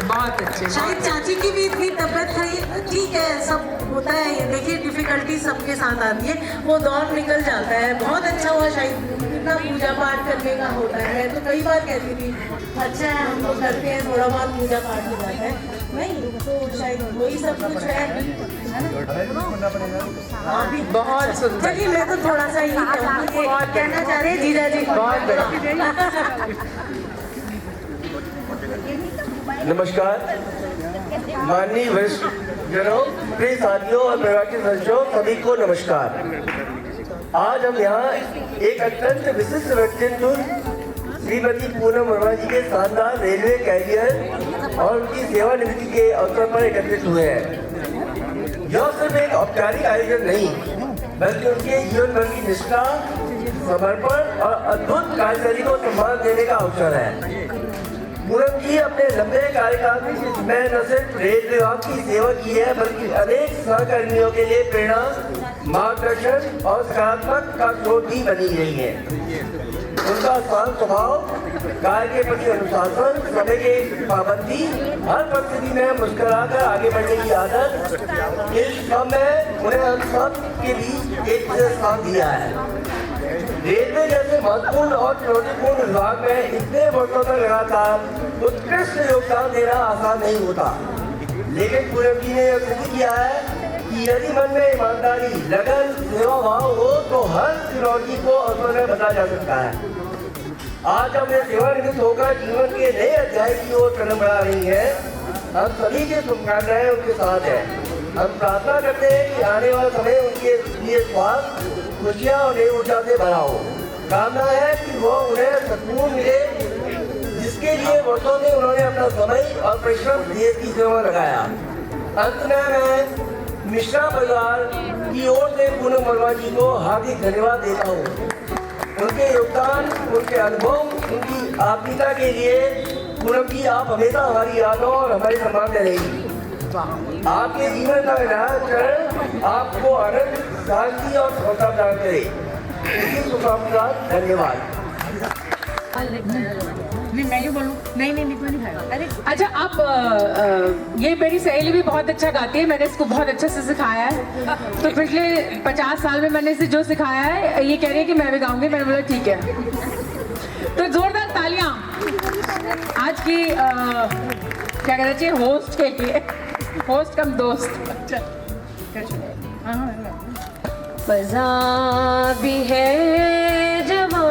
बहुत अच्छे। शायद चाची की भी इतनी तबीयत खरी, ठीक है, सब होता है। देखिए, डिफिकल्टी सबके साथ आती है, वो दौर निकल जाता है। बहुत अच्छा हुआ, शायद इतना पूजा पाठ करने का होता है, तो कई बार कहती थी अच्छा है हम लोग करते हैं, थोड़ा बहुत पूजा पाठ हो जाता है, नहीं तो शायद वही सब कुछ है ना। बहुत सुंदर। चलिए, मैं तो थोड़ा सा ही कहना चाह रहे हैं जीजा जी। बहुत बढ़िया। नमस्कार माननीय वरिष्ठ जनों, प्रिय साथियों और परिवार के सदस्यों, सभी को नमस्कार। आज हम यहाँ एक अत्यंत विशिष्ट व्यक्तित्व श्रीमती पूनम वर्मा जी के शानदार रेलवे कैरियर और उनकी सेवानिवृत्ति के अवसर पर एकत्रित हुए हैं। यह सिर्फ एक औपचारिक आयोजन नहीं, बल्कि उनके जीवन भर की निष्ठा, समर्पण और अद्भुत कार्यशैली को सम्मान देने का अवसर है। पूनम जी अपने लंबे कार्यकाल में न सिर्फ रेल विभाग की सेवा की है, बल्कि अनेक सहकर्मियों के लिए प्रेरणा, मार्गदर्शन और सकारात्मक का स्रोत भी बनी रही है। उनका शांत स्वभाव, कार्य के प्रति अनुशासन, समय की पाबंदी, हर परिस्थिति में मुस्कुराकर आगे बढ़ने की आदत, इस सब में उन्हें हम सब के बीच एक स्थान दिया है। रेलवे जैसे महत्वपूर्ण और चुनौतीपूर्ण विभाग में इतने वर्षों तक लगातार उत्कृष्ट योगदान देना आसान नहीं होता, लेकिन पूनम जी ने यह सिद्ध किया है कि यदि मन में ईमानदारी, लगन, सेवा भाव हो तो हर चुनौती को अवसर में बदला जा सकता है। आज हम ये सेवानिवृत्त होकर जीवन के नए अध्याय की ओर कदम बढ़ा रही है। हम सभी की शुभकामनाएं उनके साथ है। हम प्रार्थना करते हैं कि आने वाला समय उनके लिए स्वास्थ्य, खुशियाँ और नई ऊर्जा से भरा हो। कामना है कि वो उन्हें सुकून मिले, जिसके लिए वर्षों में उन्होंने अपना समय और परिश्रम देश की सेवा में लगाया। अंत में मैं मिश्रा परिवार की ओर से पूनम वर्मा जी को हार्दिक धन्यवाद देता हूँ। उनके योगदान, उनके अनुभव, उनकी आत्मीयता के लिए पूनम जी आप हमेशा हमारी यादों और हमारे सम्मान में रहेगी। आपके जीवन का नया चरण आपको आनंद, शांति और सफलता प्रदान करे। इसी शुभकामना, धन्यवाद। मैं क्यों बोलूं? नहीं, अरे अच्छा, आप ये मेरी सहेली भी बहुत अच्छा गाती है, मैंने इसको बहुत अच्छे से सिखाया है। तो पिछले 50 साल में मैंने इसे जो सिखाया है, ये कह रही है कि मैं भी गाऊंगी। मैंने बोला ठीक है। तो जोरदार तालियां आज की क्या कहना चाहिए होस्ट के लिए, होस्ट कम दोस्त। चल फजा भी है जवा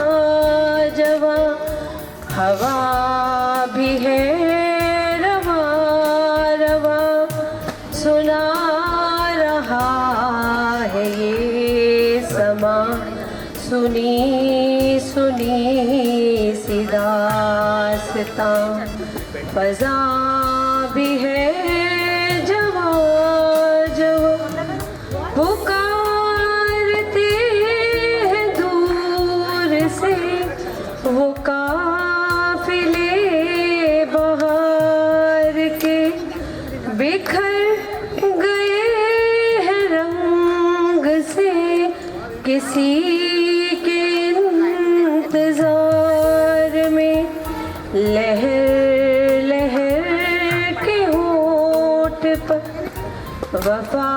जवा, हवा भी है रवा रवा, सुना रहा है ये समा, सुनी सुनी सी दास्तां। फजा भी है जवा जवा, पुकारते हैं दूर से वो काफिले बहार के, बिखर गए हैं रंग से किसी के इंतजार में। लहर लहर के होठ पर वफा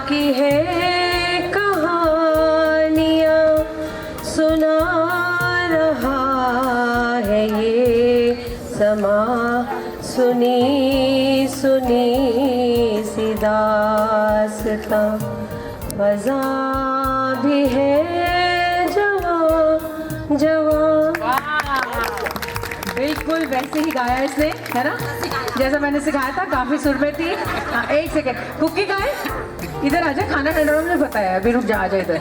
की है कहानियाँ, सुना रहा है ये समा, सुनी सुनी सी दास्तां। फजा भी है जवां जवां। बिल्कुल वैसे ही गाया इसने, है ना, जैसा मैंने सिखाया था, काफी सुर में थी। हाँ, एक सेकेंड, कुकी का है, इधर आ जा, खाना ठंडा मुझे बताया है, अभी रुक जा, आ जा इधर।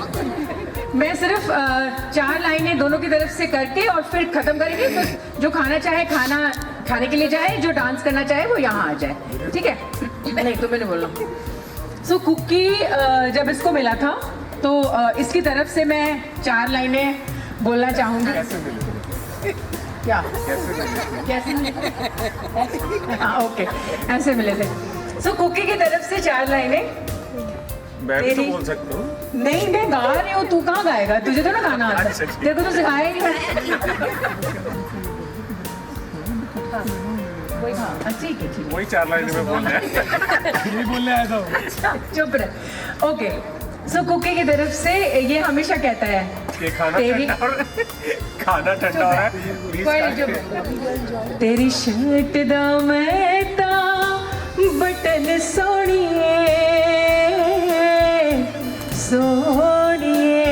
मैं सिर्फ 4 लाइनें दोनों की तरफ से करके और फिर खत्म करेंगे। तो जो खाना चाहे खाना खाने के लिए जाए, जो डांस करना चाहे वो यहाँ आ जाए, ठीक है? नहीं तो मैंने बोला। सो कुकी जब इसको मिला था तो इसकी तरफ से मैं 4 लाइनें बोलना चाहूँगी। क्या कैसे मिले? हाँ ओके, ऐसे मिले थे। सो कुकी की तरफ से 4 लाइनें। मैं भी तो बोल सकता हूँ। नहीं, मैं गा रही हूँ, तू कहाँ गाएगा? तुझे तो ना गाना आता है, तेरे को तो सिखाया ही नहीं। वही हाँ, ठीक है, ठीक है। वही 4 लाइनें में बोलना है। यही बोलने आया था। चुप रह। ओके, सो कुकी की तरफ से ये हमेशा कहता है कि खाना ठंडा हो रहा है, कोई नहीं, चुप। तेरी शर्ट दा मैं ता बटन सोनिए सोनिए,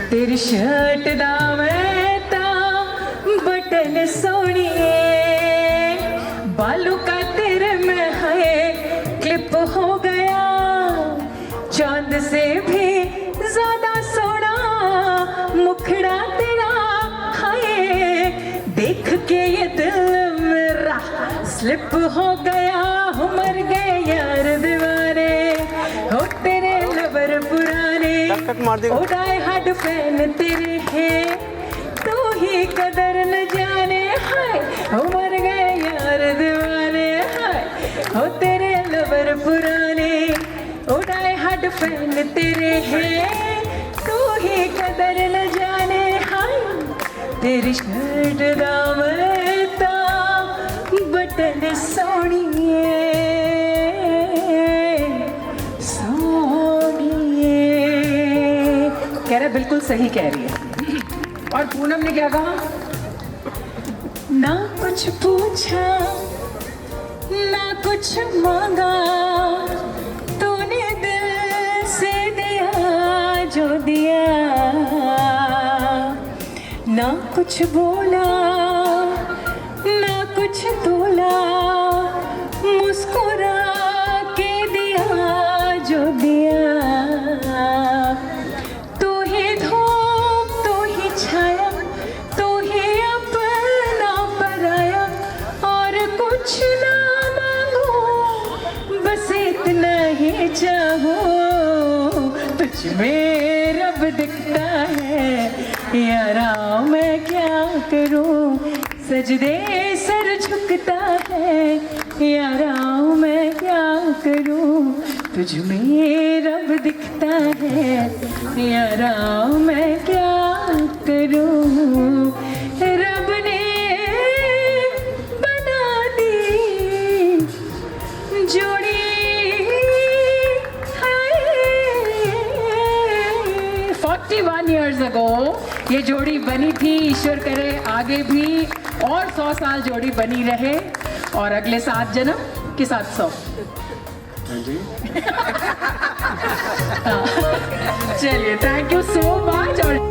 तेरी शर्ट दा मैं ता बटन सोनिए, बालों का तेरे में है क्लिप हो गया, चांद से भी ज्यादा सोना मुखड़ा तेरा है, देख के ये दिल मेरा स्लिप हो गया, हो मर गए यार दीवाने, हो तेरे लवर पुराने, ओ डाई हार्ट फैन तेरे हैं, तू ही कदर न जाने, हाय हो मर गए यार दीवाने, हाय हो तेरे लवर पुराने, ओ डाई हार्ट फैन तेरे हैं, तू ही कदर न जाने, हाय तेरी शर्ट दा मैं ता बटन सोनिए सोनिए। कह रहा बिल्कुल सही कह रही है। और पूनम ने क्या कहा? ना कुछ पूछा ना कुछ मांगा, तूने दिल से दिया जो दिया, ना कुछ बोला ना कुछ तोला, मुस्कुरा के दिया जो दिया, तू ही धूप तू ही छाया, तू ही अपना पराया, और कुछ ना मांगो, बस इतना ही चाहो, तुझ में रब दिखता है, यारा मैं क्या करूं, सजदे सर झुकता है, यारा मैं क्या करूं, तुझ में रब दिखता है, यारा मैं क्या करूं, रब ने बना दी जोड़ी, 41 years ago ये जोड़ी बनी थी, ईश्वर करे आगे भी और 100 साल जोड़ी बनी रहे। और अगले 7 जन्म के 700। चलिए, थैंक यू सो मच। और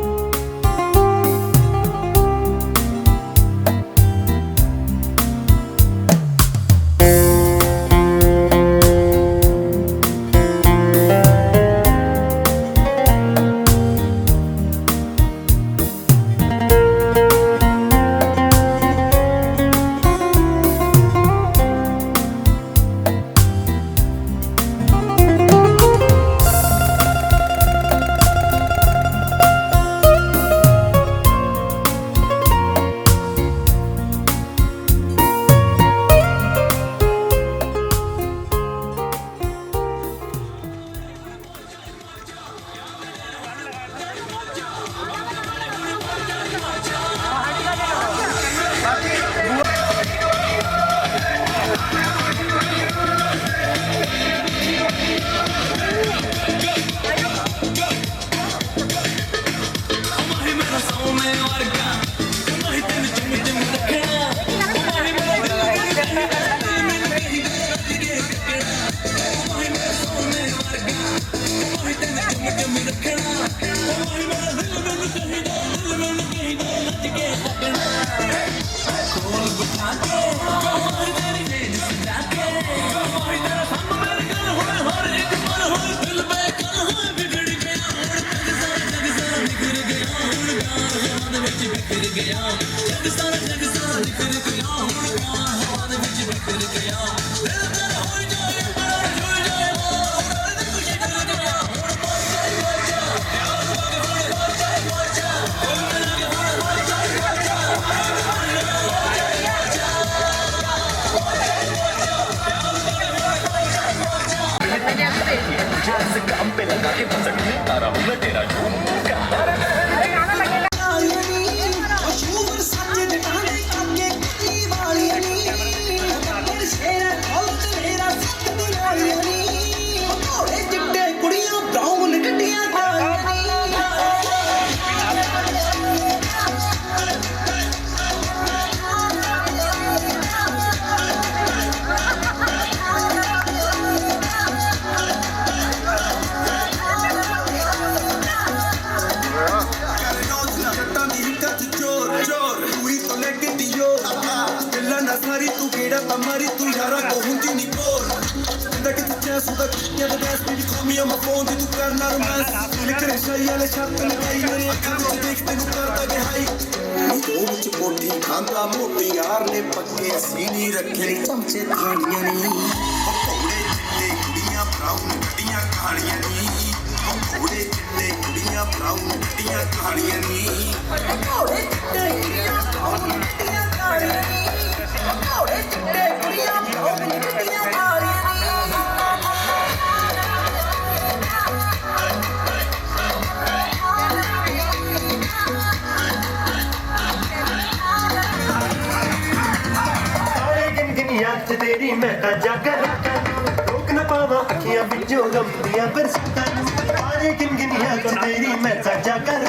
तेरी मैं जाकर रोक न पावा अखियां बिचो गम दिया बरसाता सारे गिनगिनिया तेरी मैं जाकर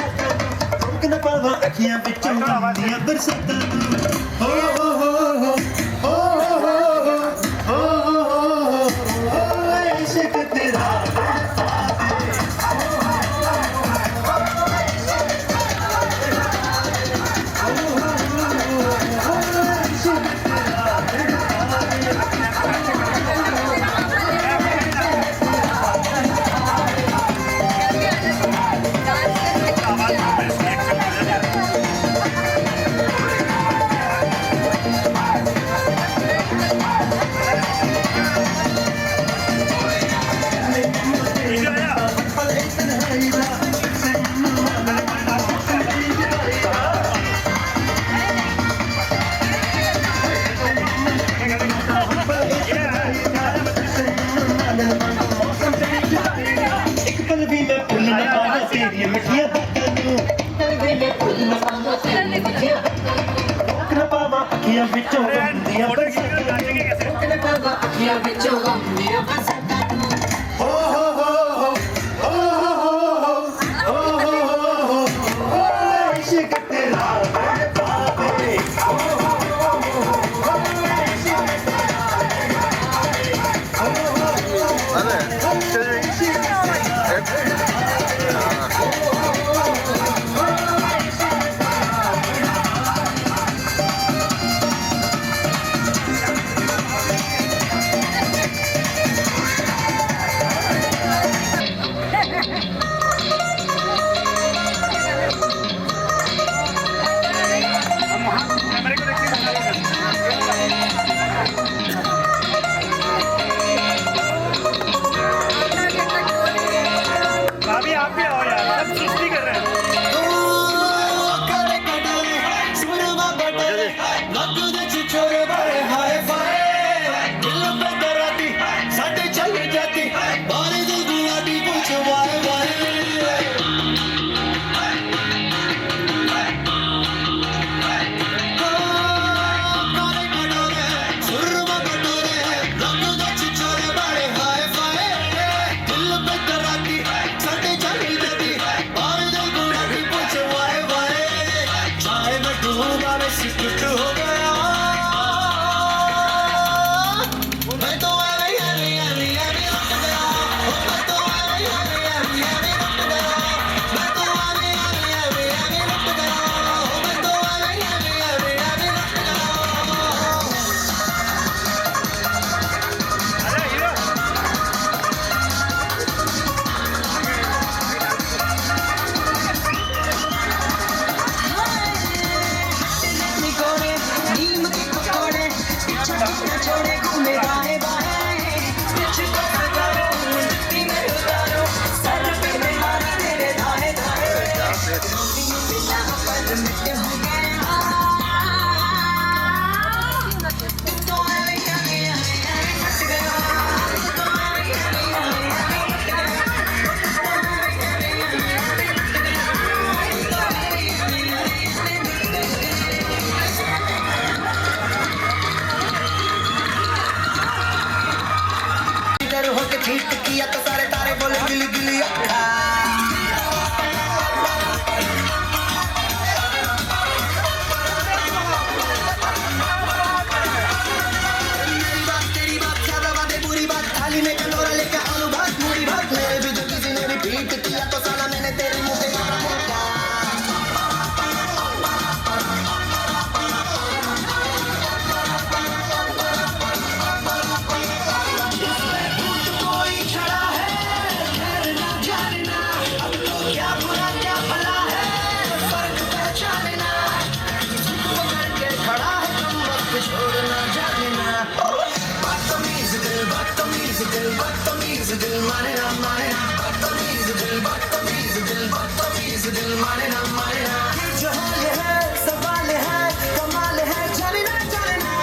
रोक न पावा अखियां बिचो गम दिया बरसाता हो हो हो हो हो हो हो इश्क तेरा छोड़े घूमे बाएं बाएं मुझको करो मुट्ठी में उतारो सर पे में मारा तेरे धाए धाए बिना पर मिट हो गया तो आए हट गया होके ठीक किया तो सारे तारे बोले गिली गिली अखा मेरी बात तेरी बात ज्यादा बातें बुरी बात थाली में कटोरा लेके आलू भात मूड़ी भात मेरे भी जो किसी ने भी पीट किया तो साला मैंने तेरे मुंह पे मारा मुक्का बदतमीज दिल माने ना माने ना जो हाल है सवाल है कमाल है जाने ना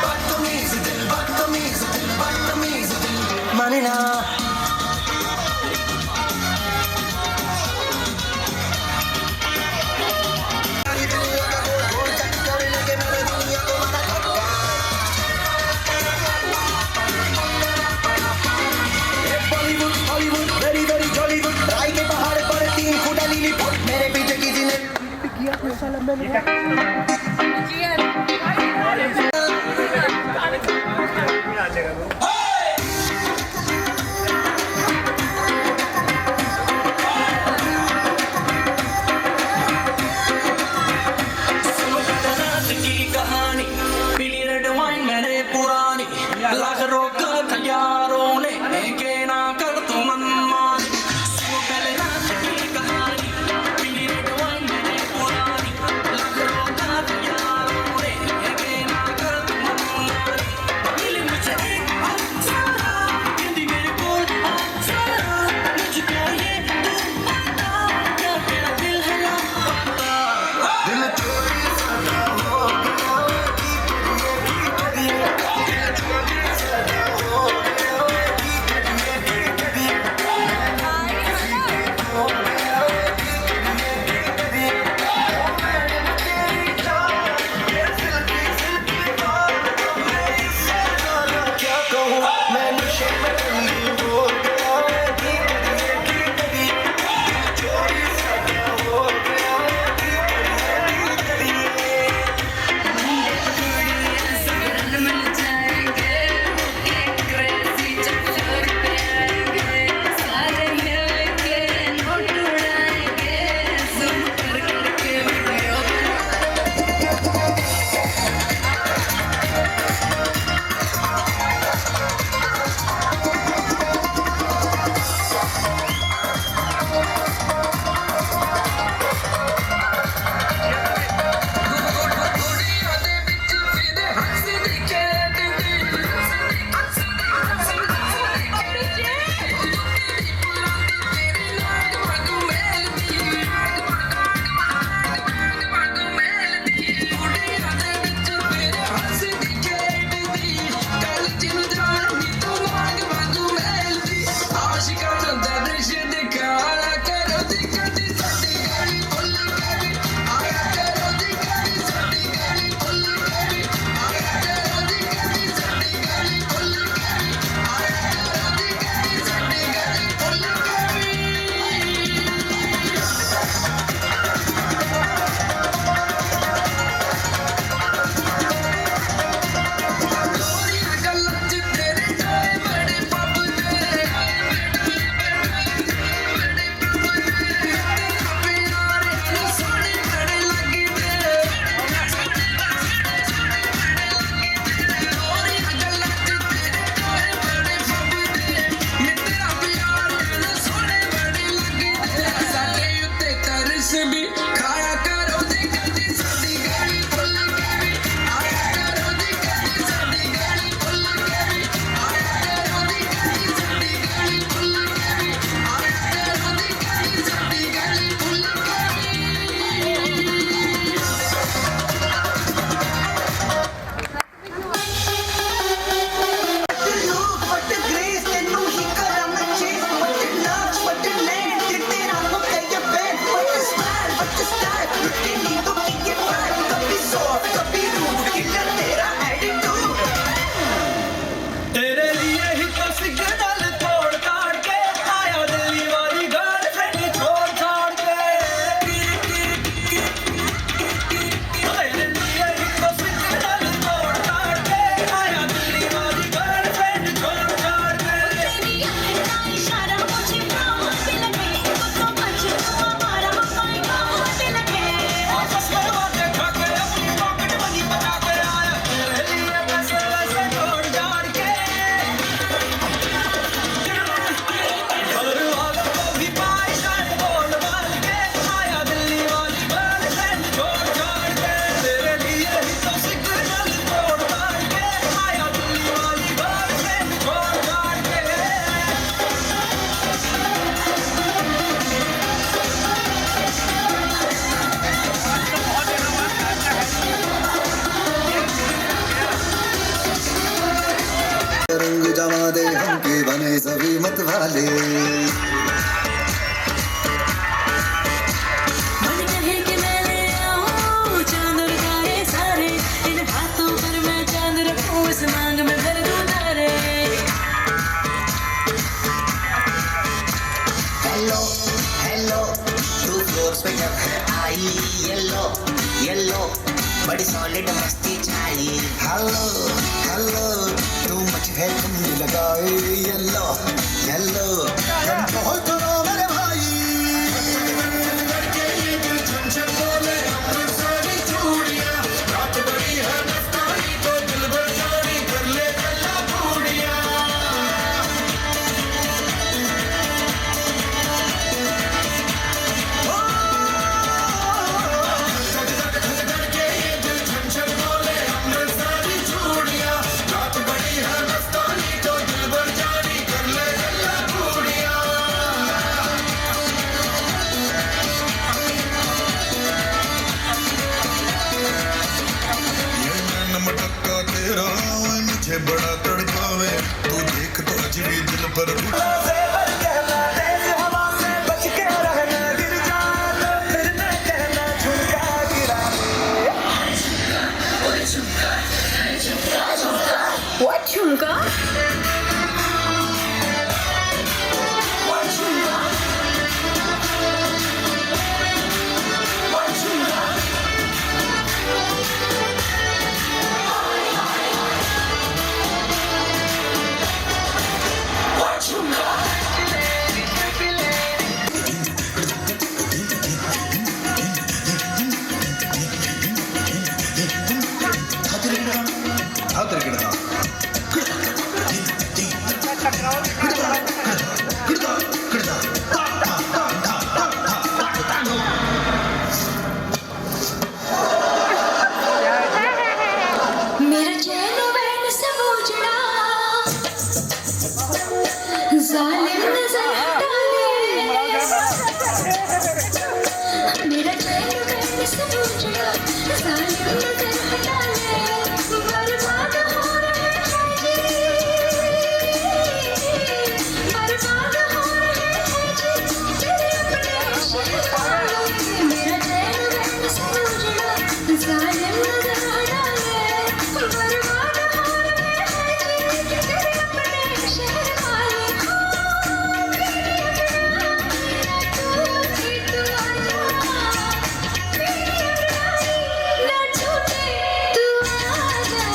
बदतमीज दिल माने ना मेरे पीछे किसी ने की कहानी पीली रेड वाइन मैंने पुरानी लाख रोका था यारों ने के ना कर तू मनमानी पहले रात की कहानी पीली रेड वाइन मैंने पुरानी लाख रोका था यारों ने के ना कर तू मनमानी मिली मुझे सारा हिंदी मेरे बोल सारा मुझको ये तू पता क्या तेरा दिल है लापता दिल चोरी सदा हो रंग जमा दे हमके बने सभी मत वाले मन कहे कि मैं ले आऊं चांद और तारे सारे इन हाथों पर मैं चांद रखूं इस मांग में भर दूं तारे हेलो हेलो टू फ्लोर्स पे जब है आई येलो येलो बड़ी सॉलिड मस्ती छाई हेलो हेलो तू मच है तुम लगाए येलो येलो हम बहुत हो मेरे भाई मुझे बड़ा तड़पावे तू देख तो अजभी दिल पर What झुमका मेरा चैन वैन सब उजड़ा जालिम नजर डाले मेरा चैन वैन सब उजड़ा जालिम नजर डाले बर्बाद हो रहे हैं जी बर्बाद हो रहे हैं जी तेरे अपने शहर वाले मेरा चैन वैन सब उजड़ा जालिम नजर डाले बर्बाद हो रहे हैं जी तेरे अपने शहर वाले तू आजा ना छूटे तू आजा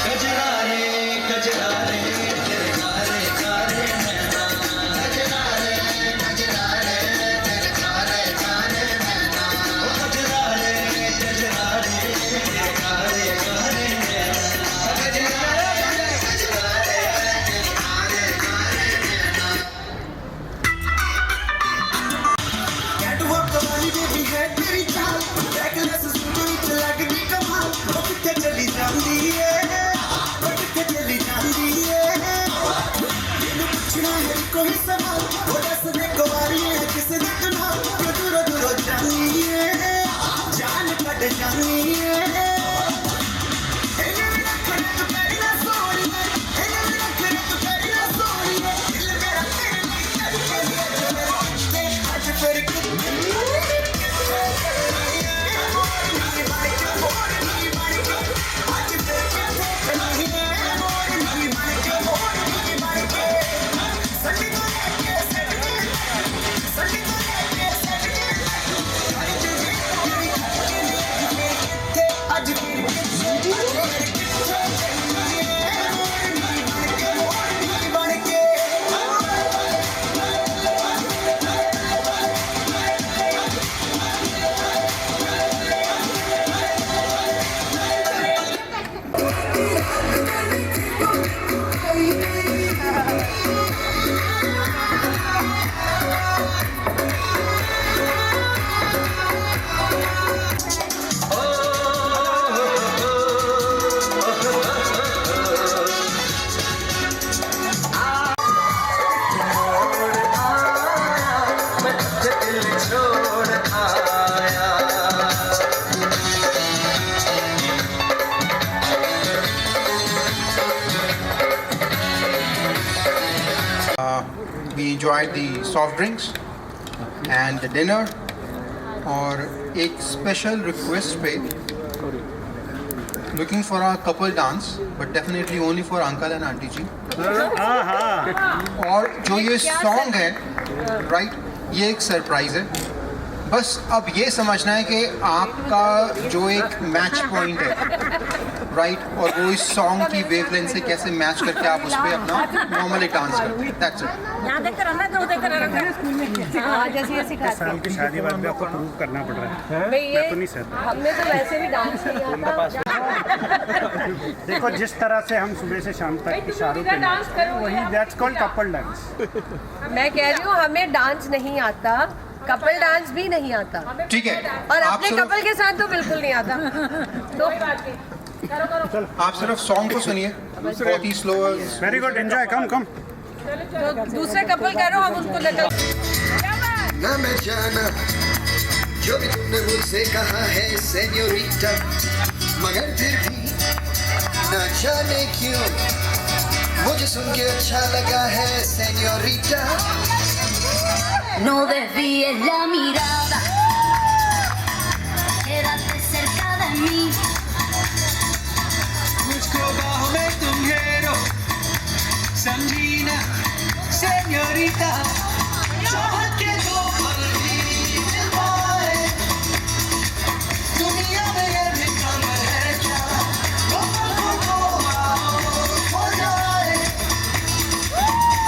गजरा रे गजरा रे तेरे कारे कारे नैना गजरा रे गजरा रे तेरे कारे कारे नैना गजरा रे गजरा रे तेरे कारे कारे नैना गजरा रे गजरा रे तेरे कारे कारे नैना कैटवॉक कमाली बेबी है तेरी चाल बैकलेस सुंदरी लगदी कमाल वो किथे चली जांदी है वो किथे चली जांदी है मैंने पूछना है कोई सवाल वो दस दे कुवारी है किस दे कमाल क्यों दूर दूर जानी है जान कट जानी है we enjoyed the soft drinks and the dinner. और एक special request पे looking for a couple dance, but definitely only for uncle and auntie जी. और जो ये song है, right? ये एक सरप्राइज है. बस अब ये समझना है कि आपका जो एक मैच पॉइंट है, राइट, और वो इस सॉन्ग की वेवलेंथ से कैसे मैच करके आप उस पर अपना नॉर्मली डांस करते हैं. That's it. यहाँ देखकर रहना तो देखकर रहना स्कूल में। हाँ, जैसे सिखाते साल की शादी बाद में आपको प्रूव करना पड़ रहा है. मैं तो नहीं सहता. हमें तो वैसे भी डांस नहीं आता। देखो जिस तरह से हम सुबह से शाम तक इशारों पे वही दैट्स कॉल्ड कपल डांस. मैं कह रही हूँ हमें डांस नहीं आता, कपल डांस भी नहीं आता। ठीक है. और अपने कपल के साथ तो बिल्कुल नहीं आता। तो आप सिर्फ सॉन्ग को सुनिए, बहुत ही slow. Very good, enjoy. Come come. तो दूसरे कपल करो, हम उसको नकल। ना मैं जाना जो भी तुमने मुझसे कहा है सेन्योरिटा, मगर फिर भी ना जाने क्यों मुझे सुन के अच्छा लगा है senorita. No desvíes la mirada, quédate cerca de mí. मुझको बाहों में तुम घेरो, समझी ना सेन्योरिटा. चाहत के दो पल भी मिल पाए, दुनिया में ये भी कम है क्या? हो जाए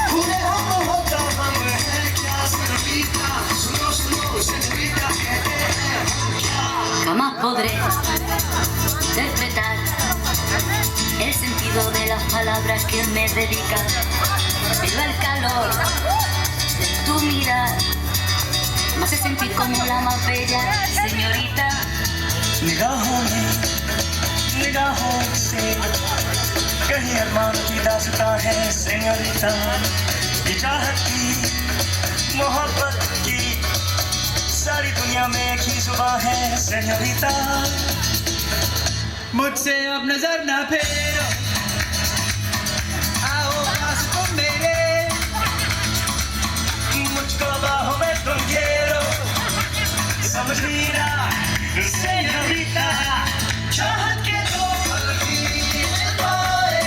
पूरे हम होता हम है क्या? सेन्योरिटा, सुनो सुनो सेन्योरिटा कहते हैं क्या? Jamás podré interpretar el sentido de las palabras que me dedicas, pero el calor de tu mirar me hace sentir como la más bella señorita. निगाहों से कहीं अरमान की दास्तां है सेन्योरिटा. ये चाहत की मोहब्बत की सारी दुनिया में एक ही जुबान है सेन्योरिटा. मुझसे अब नजर ना फेरो, आओ पास तुम मेरे, मुझको बाहों में तुम घेरो, समझ लीना सेन्योरिटा. चाहत के दो पल भी मिल पाए,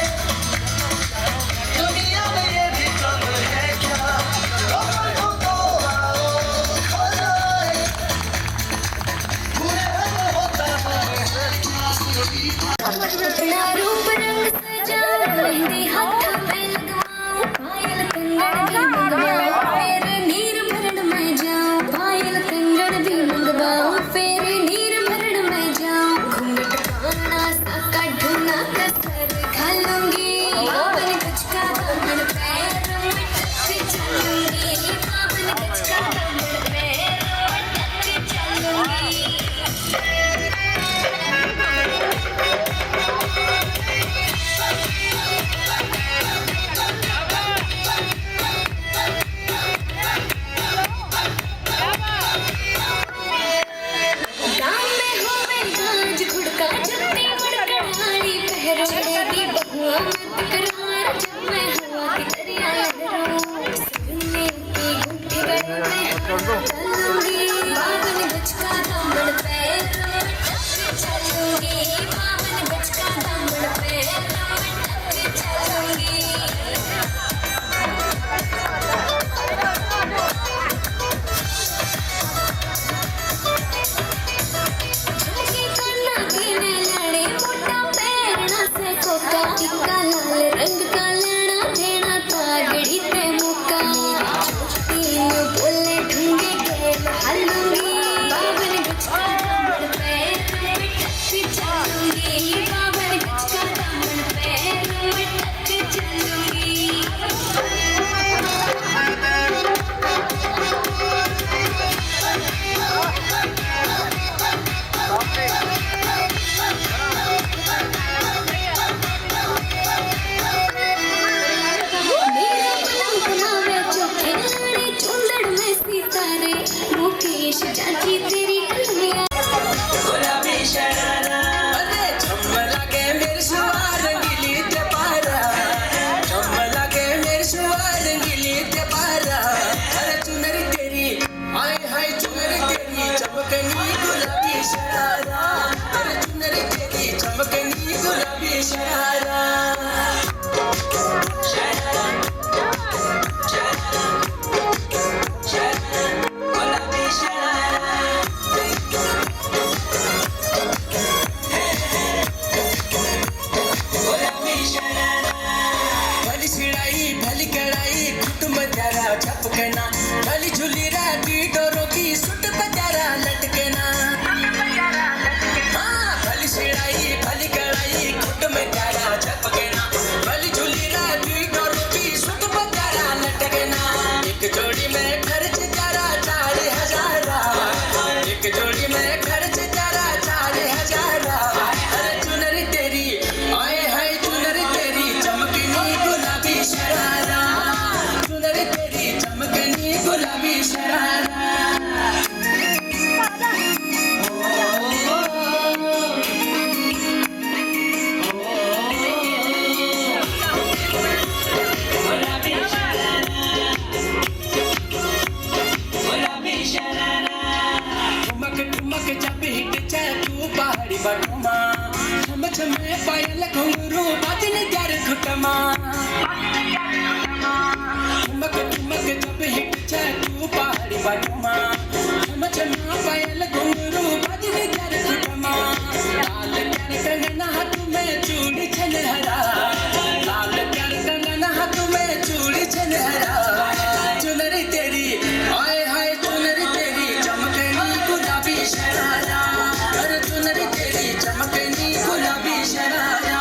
दुनिया में ये भी कम है क्या? तो आओ हो जाए पूरे हम होता है क्या? ना रूप ना गली झुली रहती डोरों की सुट पजारा लटके ना हाँ भली सिड़ाई भली कड़ाई खुट में प्यारा झपके ना गली झुली रहती डोरों की सुट पजारा लटके ना एक जोड़ी में खर्च जरा 4,000 एक जोड़ी में खर्च जरा 4,000 अरे चुनरी तेरी आए हाय चुनरी तेरी चमकनी गुलाबी शरारा चुनरी तेरी चमकनी गुलाबी शरारा ठुमक जब हिट तू पहाड़ी बटमा छम छमे पायल घुंघरू बाजने जार घुटमा ठुमक जब हिट तू पहाड़ी बटमा छम छमे पायल घुंघरू बाजने जार घुटमा लाल प्यार कंगना हाथ में चूड़ी छनहरा लाल प्यार कंगना हाथ में चूड़ी छनहरा चुनरी तेरी आए हाय चुनरी तेरी चमकनी गुलाबी शरारा अरे चुनरी तेरी चमकनी गुलाबी शरारा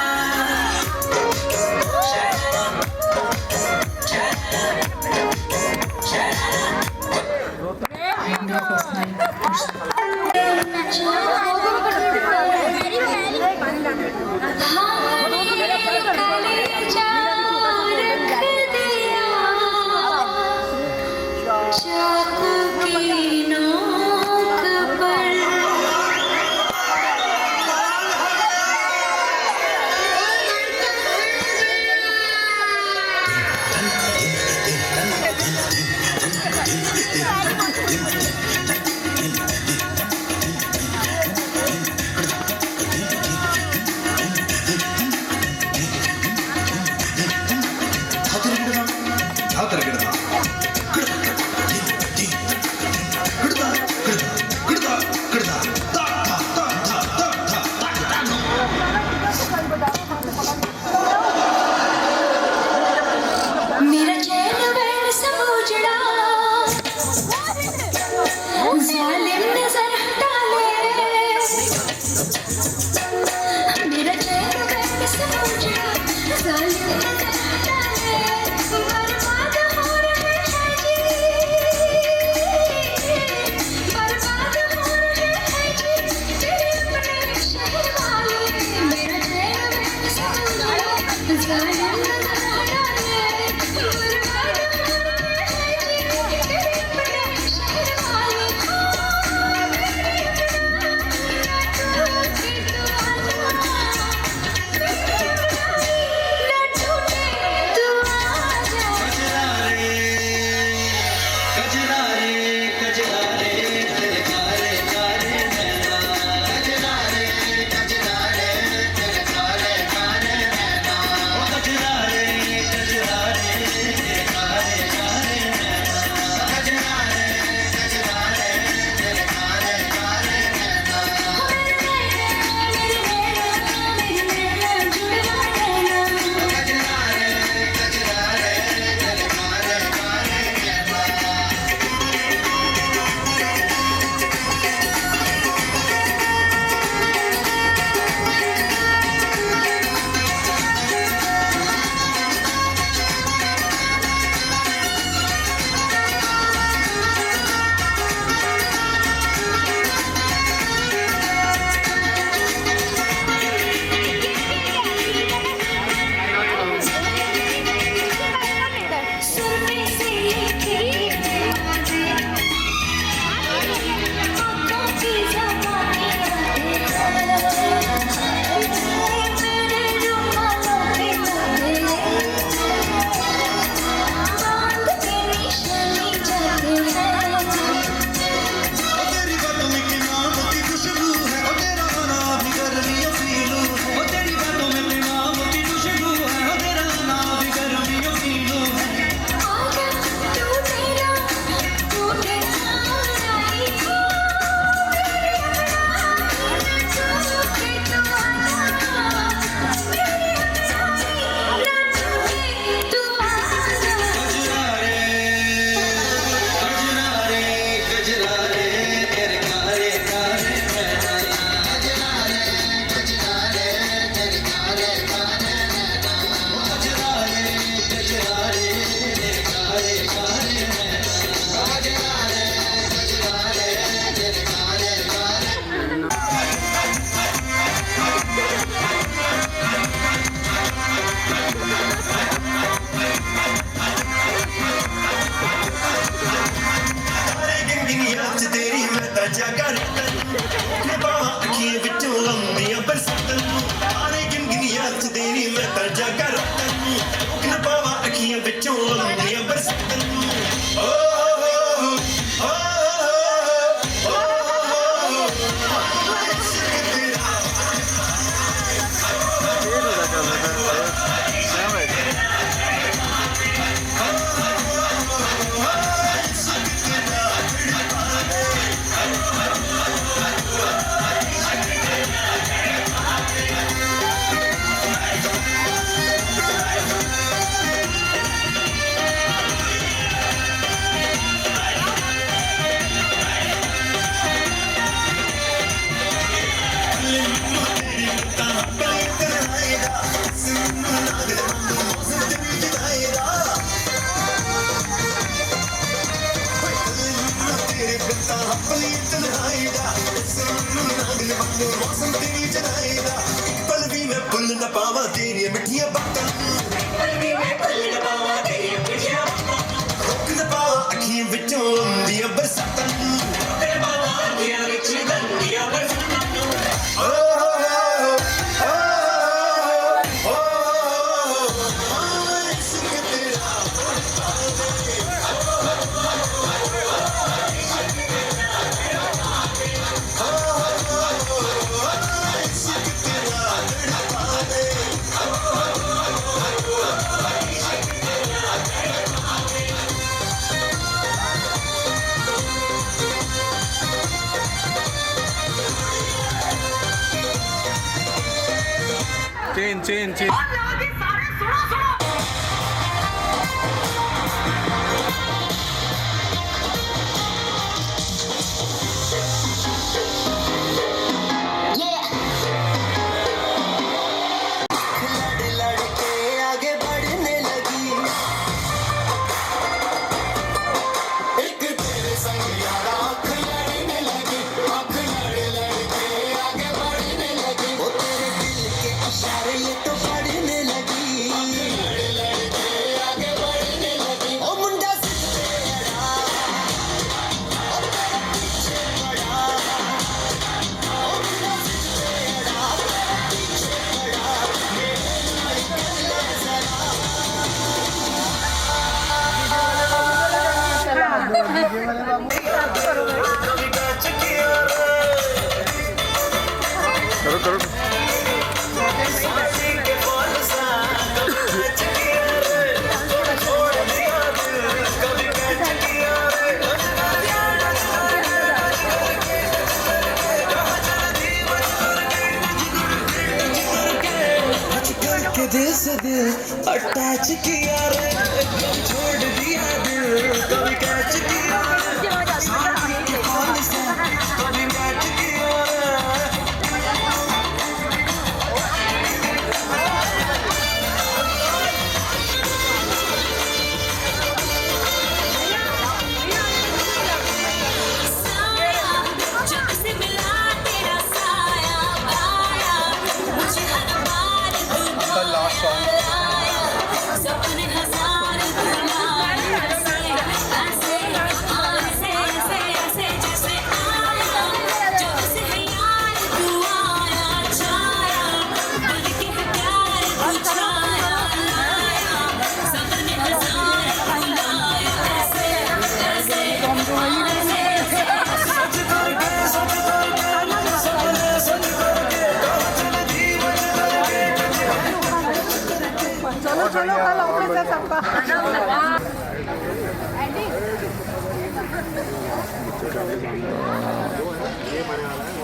मेरा चैन बैठ समझड़ा जालिम नजर हटा ले मेरा चैन बैठ समझड़ा जालिम नजर हटा ले बर्बाद हो रहे हैं जी बर्बाद हो रहे हैं जी तेरे अपने शहर वाले मेरा चैन बैठ समझड़ा जालिम नजर हटा ले गजरा रे जाकर अपने बाबा अखियां विचों लंबियां बरसातन आरे गिनगिनियां च देनी मैं ता जाकर अपने बाबा अखियां विचों लंबियां बरसातन ओ पावा तेरिया मिठिया बातां अखियां विचों लंबियां बरसातां चेन दिल से दिल अटैच किया रे छोड़ दिया दिल कभी कैच किया कभी कैच किया चलो कल ऑफिस है सबका ये